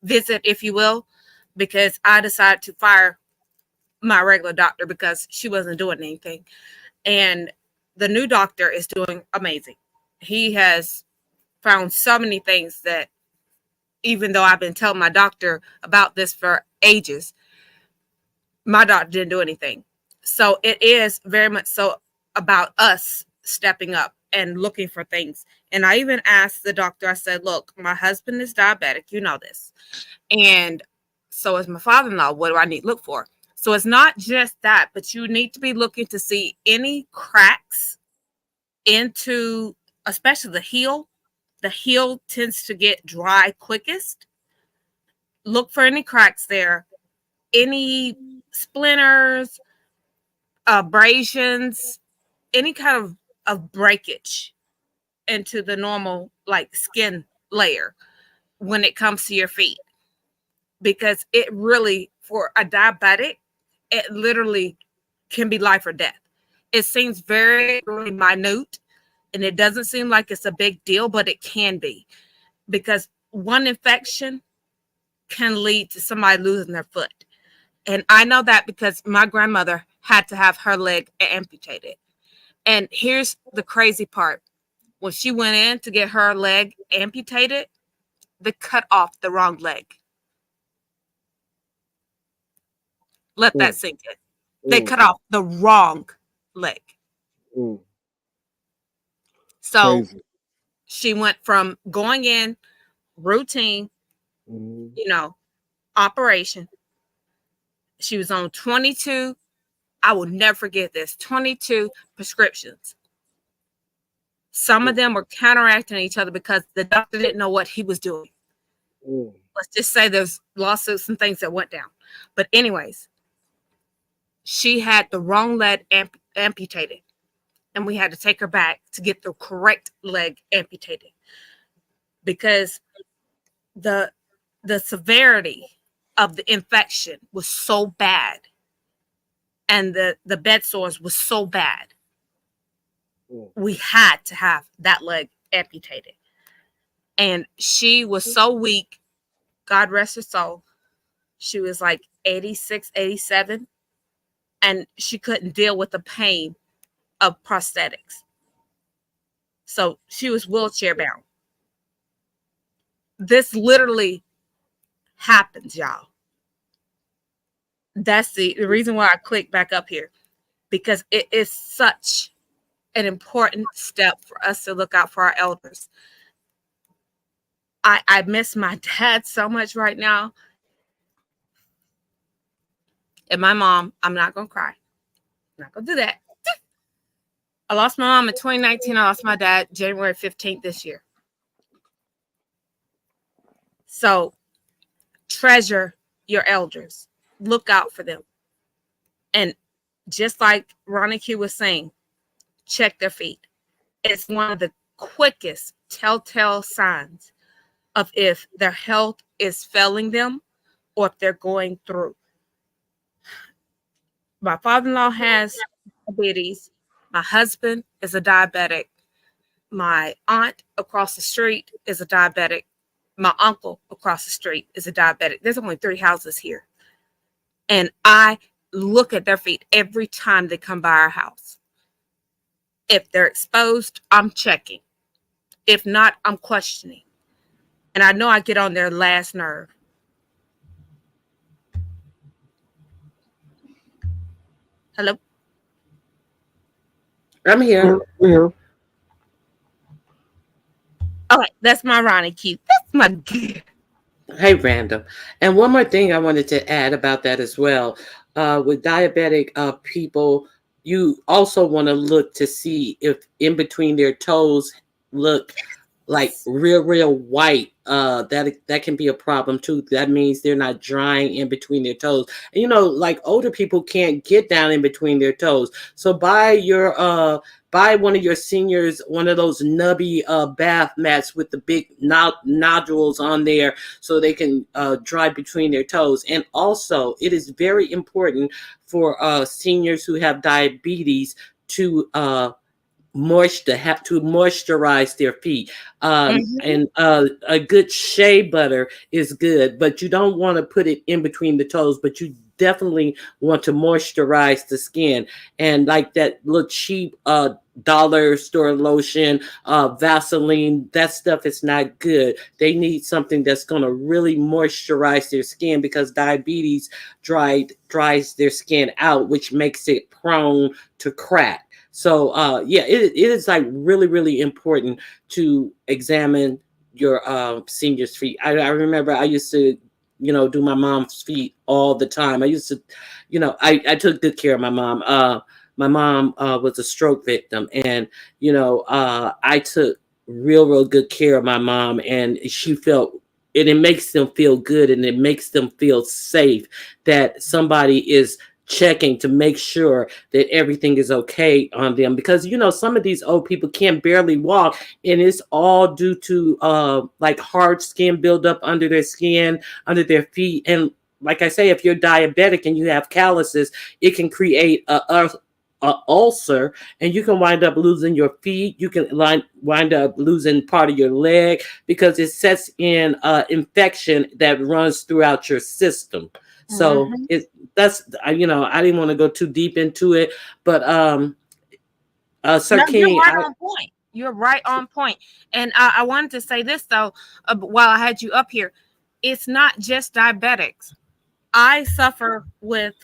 S6: visit, if you will, because I decided to fire my regular doctor because she wasn't doing anything. And the new doctor is doing amazing. He has found so many things that, even though I've been telling my doctor about this for ages, my doctor didn't do anything. So it is very much so about us stepping up and looking for things. And I even asked the doctor, I said, look, my husband is diabetic. You know this. And so is my father-in-law. What do I need to look for? So it's not just that, but you need to be looking to see any cracks into, especially the heel. The heel tends to get dry quickest. Look for any cracks there, any splinters, abrasions, any kind of breakage into the normal like skin layer when it comes to your feet. Because it really, for a diabetic, it literally can be life or death. It seems very, very minute and it doesn't seem like it's a big deal, but it can be because one infection can lead to somebody losing their foot. And I know that because my grandmother had to have her leg amputated. And here's the crazy part. When she went in to get her leg amputated, they cut off the wrong leg. Let that
S4: Mm,
S6: sink in. They
S4: mm,
S6: cut off the wrong leg.
S4: mm.
S6: So
S4: Crazy.
S6: she went from going in routine,
S4: Mm,
S6: operation. She was on 22. I will never forget this 22 prescriptions. Some of
S4: mm,
S6: them were counteracting each other because the doctor didn't know what he was doing.
S4: mm,
S6: Let's just say there's lawsuits and things that went down. But, anyways, she had the wrong leg amputated, and we had to take her back to get the correct leg amputated because the severity of the infection was so bad and the bed sores was so bad.
S4: mm,
S6: We had to have that leg amputated. And she was so weak, God rest her soul. She was like 86, 87, and she couldn't deal with the pain of prosthetics. So she was wheelchair bound. This literally happens, y'all. That's the reason why I clicked back up here, because it is such an important step for us to look out for our elders. I miss my dad so much right now. And my mom, I'm not gonna cry. I'm not gonna do that. I lost my mom in 2019. I lost my dad January 15th this year. So treasure your elders. Look out for them. And just like Ronnie Q was saying, check their feet. It's one of the quickest telltale signs of if their health is failing them or if they're going through. My father-in-law has diabetes. My husband is a diabetic. My aunt across the street is a diabetic. My uncle across the street is a diabetic. There's only 3 houses here. And I look at their feet every time they come by our house. If they're exposed, I'm checking. If not, I'm questioning. And I know I get on their last nerve. Hello?
S7: I'm here.
S4: We're here.
S6: All right, that's my Ronnie Q. That's my gear.
S7: Hey, Random. And one more thing I wanted to add about that as well. With diabetic people, you also want to look to see if in between their toes look like real white. That can be a problem too. That means they're not drying in between their toes. And like older people can't get down in between their toes. So buy one of your seniors one of those nubby bath mats with the big nodules on there so they can dry between their toes. And also, it is very important for seniors who have diabetes to moisturize their feet. And a good shea butter is good, but you don't want to put it in between the toes, but you definitely want to moisturize the skin. And like that little cheap dollar store lotion, Vaseline, that stuff is not good. They need something that's going to really moisturize their skin, because diabetes dries their skin out, which makes it prone to crack. So it is like really important to examine your senior's feet. I remember I used to do my mom's feet all the time. I used to, I took good care of my mom. My mom was a stroke victim, and I took real good care of my mom, and she felt. And it makes them feel good, and it makes them feel safe that somebody is checking to make sure that everything is okay on them, because some of these old people can barely walk, and it's all due to like hard skin buildup under their skin, under their feet. And like I say, if you're diabetic and you have calluses, it can create a ulcer, and you can wind up losing your feet. You can wind up losing part of your leg, because it sets in infection that runs throughout your system. So that's I didn't want to go too deep into it, but Sir
S6: No,
S7: King,
S6: you're right on point. You're right on point. And I wanted to say this though, while I had you up here, it's not just diabetics. I suffer with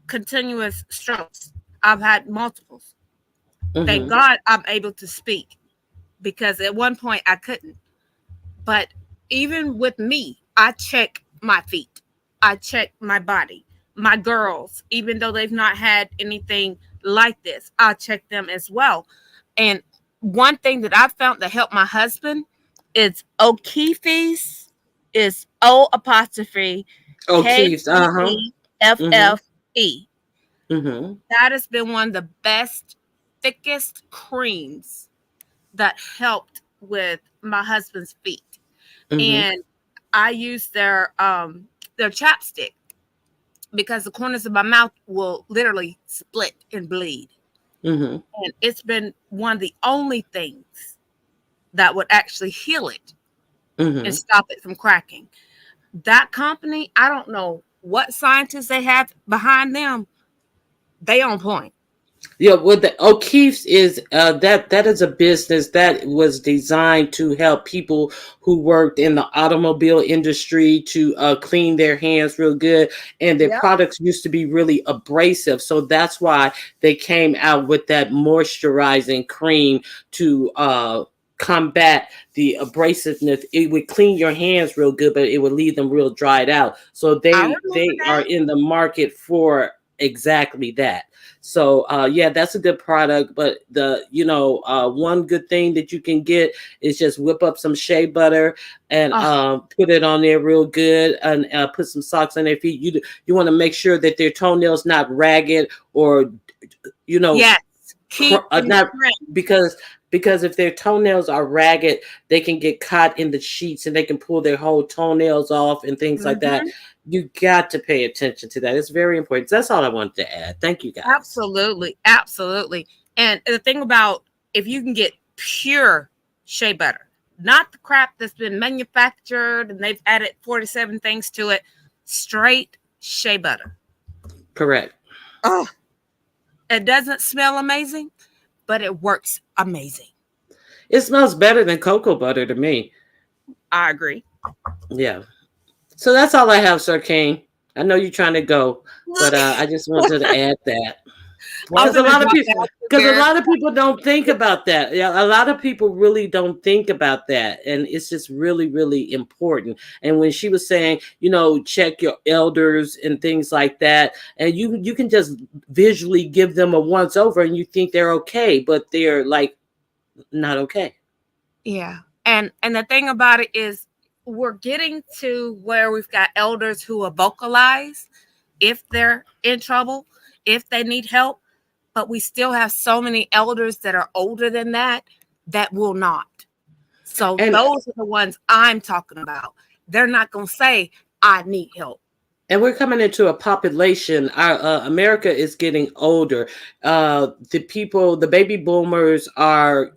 S6: continuous strokes. I've had multiples. Thank God I'm able to speak, because at one point I couldn't. But even with me, I check my feet. I check my body. My girls, even though they've not had anything like this, I check them as well. And one thing that I found that helped my husband is O'Keefe's, is O apostrophe
S7: O'Keefe's,
S6: Keffe. That has been one of the best, thickest creams that helped with my husband's feet. And I use their chapstick, because the corners of my mouth will literally split and bleed. And it's been one of the only things that would actually heal it and stop it from cracking. That company, I don't know what scientists they have behind them. They on point.
S7: Yeah, well, the O'Keefe's is that is a business that was designed to help people who worked in the automobile industry to clean their hands real good, and their products used to be really abrasive, so that's why they came out with that moisturizing cream to combat the abrasiveness. It would clean your hands real good, but it would leave them real dried out. So
S6: I
S7: they
S6: remember
S7: are
S6: that.
S7: in the market for exactly that. So yeah, that's a good product. But the one good thing that you can get is just whip up some shea butter and
S6: Oh,
S7: put it on there real good, and put some socks on their feet. You want to make sure that their toenails not ragged, or you know
S6: yes. Keep them
S7: not,
S6: trim.
S7: because if their toenails are ragged, they can get caught in the sheets and they can pull their whole toenails off and things like that.
S6: Mhm.
S7: You got to pay attention to that. It's very important. That's all I wanted to add. Thank you, guys.
S6: Absolutely. Absolutely. And the thing about, if you can get pure shea butter, not the crap that's been manufactured and they've added 47 things to it, straight shea butter.
S7: Correct.
S6: Oh, it doesn't smell amazing, but it works amazing.
S7: It smells better than cocoa butter to me.
S6: I agree.
S7: Yeah. So that's all I have, Sir King. I know you're trying to go, but I just wanted to add that.
S6: I'm
S7: Because a
S6: gonna
S7: lot of
S6: drop
S7: people,
S6: out there.
S7: don't think about that. Yeah, a lot of people really don't think about that, and it's just really, really important. And when she was saying, check your elders and things like that, and you can just visually give them a once over, and you think they're okay, but they're like not okay.
S6: Yeah. And the thing about it is, we're getting to where we've got elders who will vocalize if they're in trouble, if they need help, but we still have so many elders that are older than that will not. So
S7: And
S6: those are the ones I'm talking about. They're not going to say, I need help.
S7: we're coming into a population. Our America is getting older. The baby boomers are,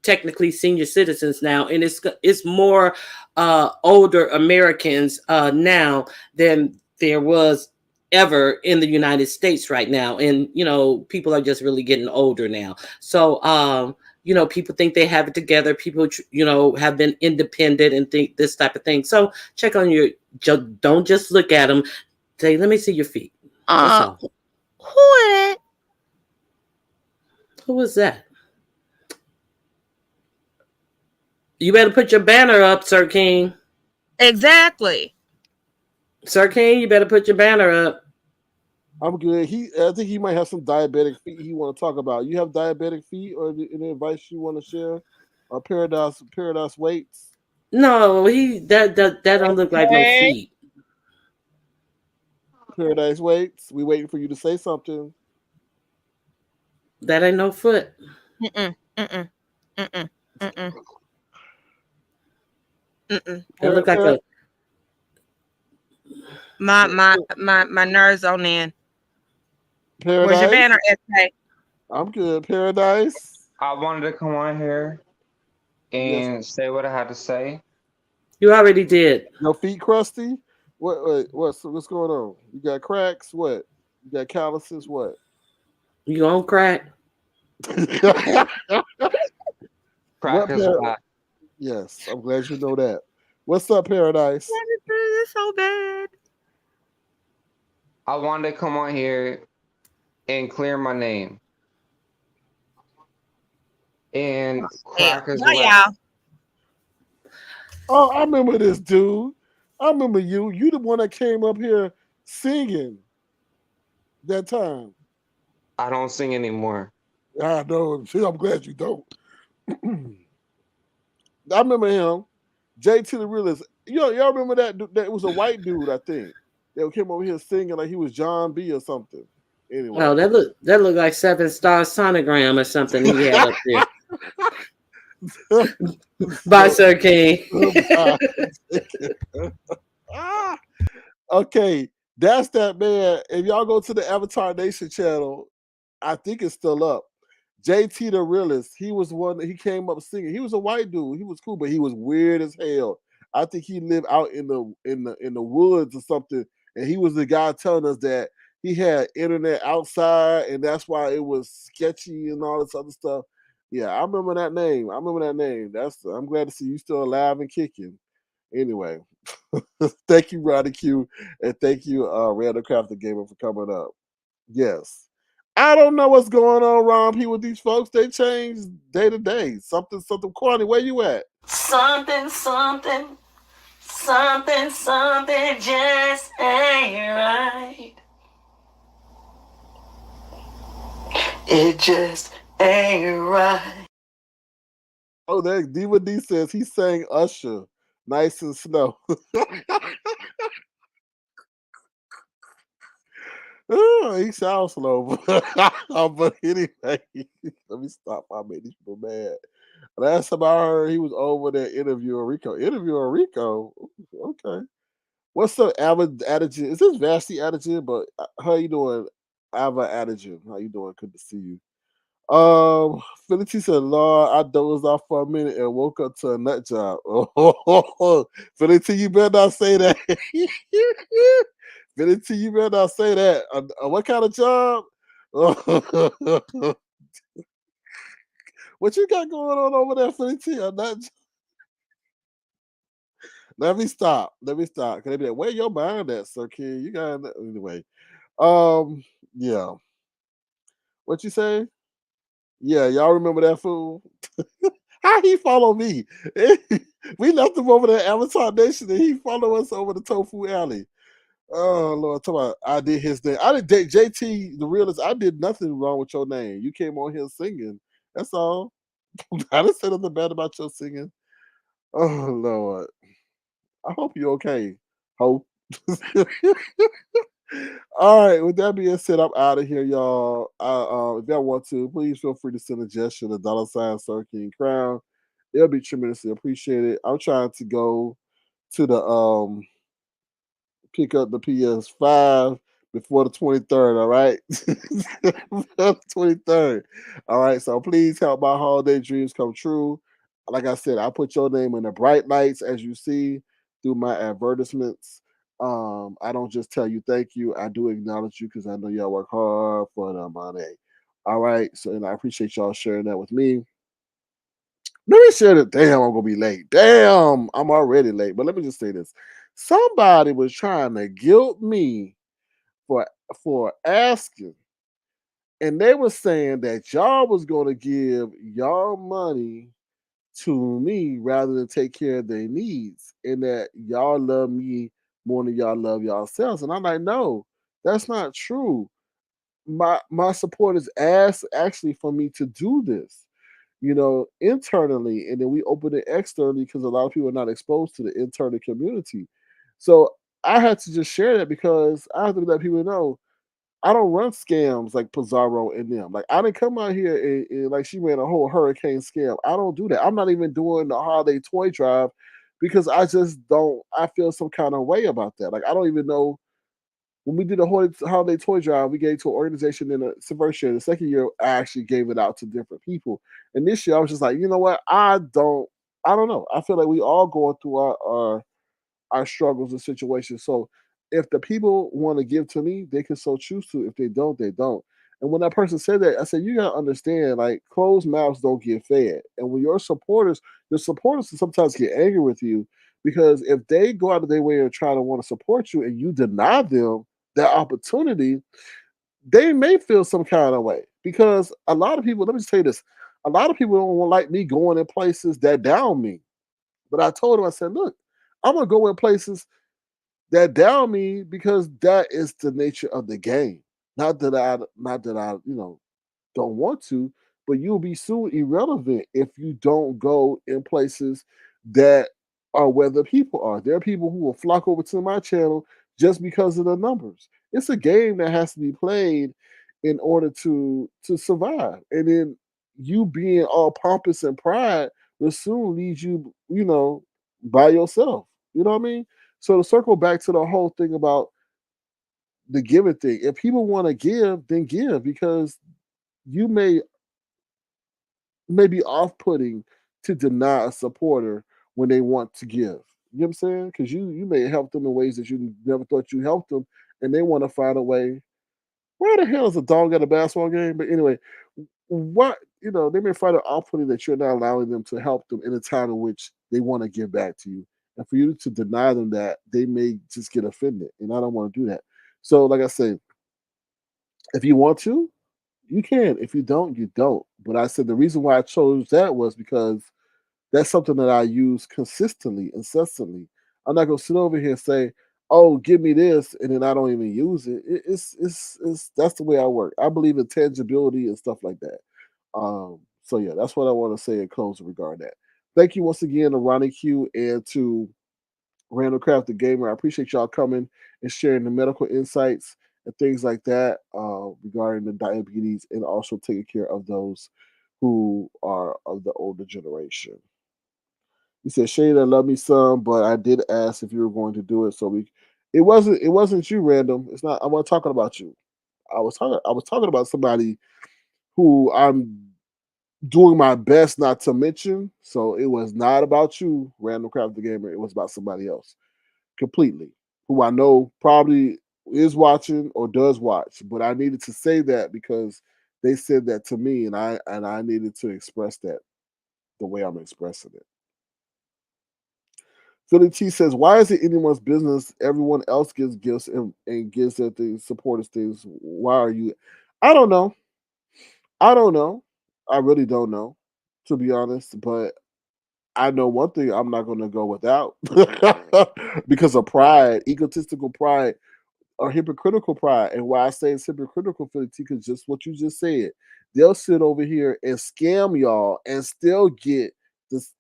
S7: technically senior citizens now, and it's more older Americans now than there was ever in the United States right now. And people are just really getting older now. So people think they have it together. People have been independent and think this type of thing. So check on your. Don't just look at them. Say, let me see your feet. That's all.
S6: Who is it?
S7: Who was that? You better put your banner up, Sir King.
S6: Exactly.
S7: Sir King, you better put your banner up.
S4: I'm good. I think he might have some diabetic feet he want to talk about. You have diabetic feet, or any advice you want to share? Or paradise weights?
S7: No, that don't look like no
S6: Okay.
S7: feet.
S4: Paradise weights. We waiting for you to say something.
S7: That ain't no foot.
S6: Mm-mm, mm-mm, mm-mm, mm-mm, mm-mm.
S7: That look like
S4: Par-
S7: a.
S6: My nerves on end. Where's your
S4: paradise.
S6: banner, SA?
S4: I'm good. Paradise.
S5: I wanted to come on here
S4: Yes.
S5: and say what I had to say.
S7: You already did.
S4: Your feet crusty. What's going on? You got cracks? What? You got calluses? What?
S7: You on crack?
S5: Crack
S4: what?
S5: is whack.
S4: Yes, I'm glad you know that. What's up, Paradise?
S6: This is so bad.
S5: I wanted to come on here and clear my name. And
S6: Yeah.
S5: crack is
S6: Bye,
S5: whack.
S6: y'all.
S4: Oh, I remember this dude. I remember you. You the one that came up here singing that time.
S5: I don't sing anymore.
S4: I know. See, I'm glad you don't. I remember him. JT the Realest. Y'all remember that? That was a white dude, I think. That came over here singing like he was John B or something. Anyway.
S7: Oh, that look like 7 Star Sonogram or something he had up there. Bye, Sir King.
S4: Okay, that's that man. If y'all go to the Avatar Nation channel, I think it's still up. JT the Realist, he was one that he came up singing. He was a white dude. He was cool, but he was weird as hell. I think he lived out in the woods or something, and he was the guy telling us that he had internet outside, and that's why it was sketchy and all this other stuff. Yeah, I remember that name. I'm glad to see you still alive and kicking. Anyway, thank you, Roddy Q, and thank you, Randall Crafter Gamer, for coming up. Yes. I don't know what's going on around here with these folks. They change day to day. Something, corny. Where you at?
S7: Something, something, something, something just ain't right. It just ain't right.
S4: Oh, that Diva D says he sang Usher, Nice and Slow. Oh, he sounds slow, but anyway, let me stop. I made these people mad. Last time I heard, he was over there interviewing Rico. Interviewing Rico? Ooh, okay. What's up, Attitude? Is this Vashti Attitude? But how you doing, Ava Attitude? How you doing? Good to see you. Philly T said, Lord, I dozed off for a minute and woke up to a nut job. Oh, Philly T, you better not say that. Philly T, you better not say that. What kind of job? What you got going on over there, Philly T? A nut job? Let me stop. Let me stop. Cause they be like, where your mind at, sir kid? You got anyway. Um, yeah. What you say? Yeah, y'all remember that fool? How he follow me? We left him over there at Avatar Nation and he followed us over to Tofu Alley. Oh Lord, talk about I did his thing. I did JT the realist. I did nothing wrong with your name. You came on here singing. That's all. I didn't say nothing bad about your singing. Oh Lord. I hope you're okay. Hope. All right. With that being said, I'm out of here, y'all. If y'all want to, please feel free to send a gesture to $ Sir King Crown. It'll be tremendously appreciated. I'm trying to go to the pick up the PS5 before the 23rd. All right, before the 23rd. All right. So please help my holiday dreams come true. Like I said, I put your name in the bright lights as you see through my advertisements. I don't just tell you thank you. I do acknowledge you because I know y'all work hard for the money. All right. So and I appreciate y'all sharing that with me. Let me share that. Damn, I'm gonna be late. Damn, I'm already late. But let me just say this: somebody was trying to guilt me for asking, and they were saying that y'all was gonna give y'all money to me rather than take care of their needs, and that y'all love me more than y'all love yourselves. And I'm like, no, that's not true. My supporters asked actually for me to do this, internally, and then we open it externally because a lot of people are not exposed to the internal community. So I had to just share that because I have to let people know I don't run scams like Pizarro and them. Like I didn't come out here and like she ran a whole hurricane scam. I don't do that. I'm not even doing the holiday toy drive because I just don't. I feel some kind of way about that. Like I don't even know when we did the holiday toy drive, we gave to an organization in the first year. The second year, I actually gave it out to different people. And this year, I was just like, you know what? I don't know. I feel like we all going through our struggles and situations. So if the people want to give to me, they can so choose to. If they don't, they don't. And when that person said that, I said, you gotta understand, like closed mouths don't get fed. And when your supporters can sometimes get angry with you because if they go out of their way and try to want to support you and you deny them that opportunity, they may feel some kind of way. Because a lot of people, let me just tell you this, a lot of people don't like me going in places that down me. But I told them, I said, look, I'm gonna go in places that down me because that is the nature of the game. Not that I don't want to, but you'll be soon irrelevant if you don't go in places that are where the people are. There are people who will flock over to my channel just because of the numbers. It's a game that has to be played in order to survive. And then you being all pompous and pride will soon lead you, by yourself. You know what I mean? So to circle back to the whole thing about the giving thing, if people want to give, then give because you may be off-putting to deny a supporter when they want to give. You know what I'm saying? Because you may help them in ways that you never thought you helped them, and they want to find a way. Where the hell is a dog at a basketball game? But anyway, what they may find it off-putting that you're not allowing them to help them in a time in which they want to give back to you, and for you to deny them that, they may just get offended, and I don't want to do that. So, like I said, if you want to, You can. If you don't, you don't. But I said the reason why I chose that was because that's something that I use consistently, incessantly. I'm not gonna sit over here and say, "Oh, give me this," and then I don't even use it. It's that's the way I work. I believe in tangibility and stuff like that. So yeah, that's what I want to say in closing regarding that. Thank you once again to Ronnie Q and to Randall Craft the Gamer. I appreciate y'all coming and sharing the medical insights and things like that regarding the diabetes and also taking care of those who are of the older generation. He said, Shada, love me some, but I did ask if you were going to do it. So it wasn't you, Random. It's not I'm not talking about you. I was talking about somebody who I'm doing my best not to mention. So it was not about you, Random Craft the Gamer. It was about somebody else completely, who I know probably is watching or does watch. But I needed to say that because they said that to me, and I needed to express that the way I'm expressing it. Philly T says, "Why is it anyone's business? Everyone else gives gifts and gives their things, supporters things. Why are you?" I don't know. I don't know. I really don't know, to be honest. But I know one thing: I'm not going to go without because of pride, egotistical pride, or hypocritical pride. And why I say it's hypocritical, Philly T, because just what you just said, they'll sit over here and scam y'all and still get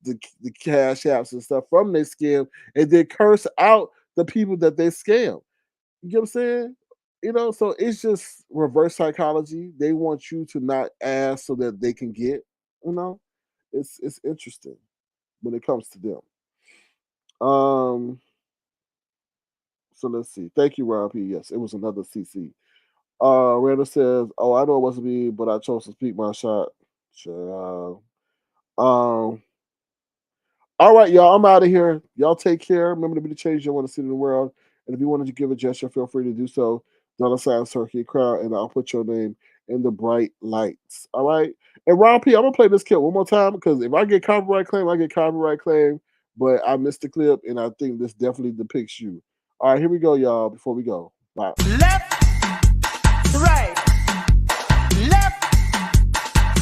S4: the cash apps and stuff from their scam, and then curse out the people that they scam. You get what I'm saying? So it's just reverse psychology. They want you to not ask so that they can get. You know, it's interesting when it comes to them. So let's see. Thank you, Rob P. Yes, it was another CC. Randall says, "Oh, I know it wasn't me, but I chose to speak my shot." Sure. All right, y'all. I'm out of here. Y'all take care. Remember to be the change you want to see in the world. And if you wanted to give a gesture, feel free to do so. $ Turkey Crowd, and I'll put your name in the bright lights. All right. And Ron P, I'm gonna play this clip one more time because if I get copyright claim, I get copyright claim. But I missed the clip, and I think this definitely depicts you. All right, here we go, y'all. Before we go, bye.
S1: Left, right, left,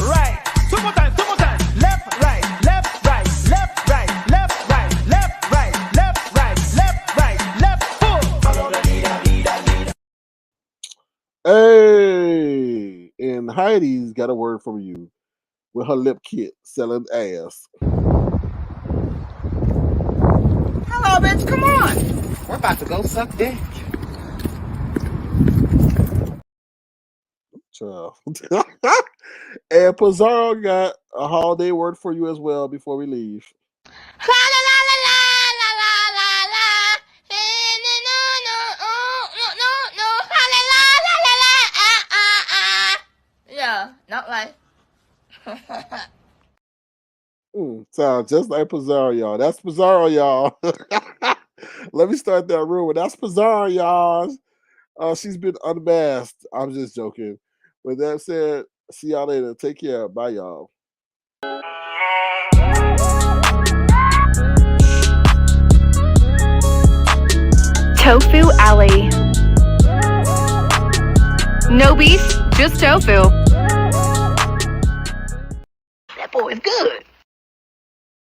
S1: right. Two more times, two more times. Left, right, left, right, left, right, left, right, left, right, left, right, left, right, left, full. Follow the leader.
S4: Hey, and Heidi's got a word from you with her lip kit selling ass.
S8: Hello, bitch, come on. We're about to go suck dick.
S4: Child. And Pizarro got a holiday word for you as well before we leave.
S2: La la la la la la la la. No no no no no no. La la la la la la. Yeah, not right.
S4: Sounds just like Pizarro, y'all. That's Pizarro, y'all. Let me start that rumor. That's Pizarro, y'all. She's been unmasked. I'm just joking. With that said, see y'all later. Take care. Bye, y'all.
S3: Tofu Alley. No beef, just tofu.
S8: That boy is good.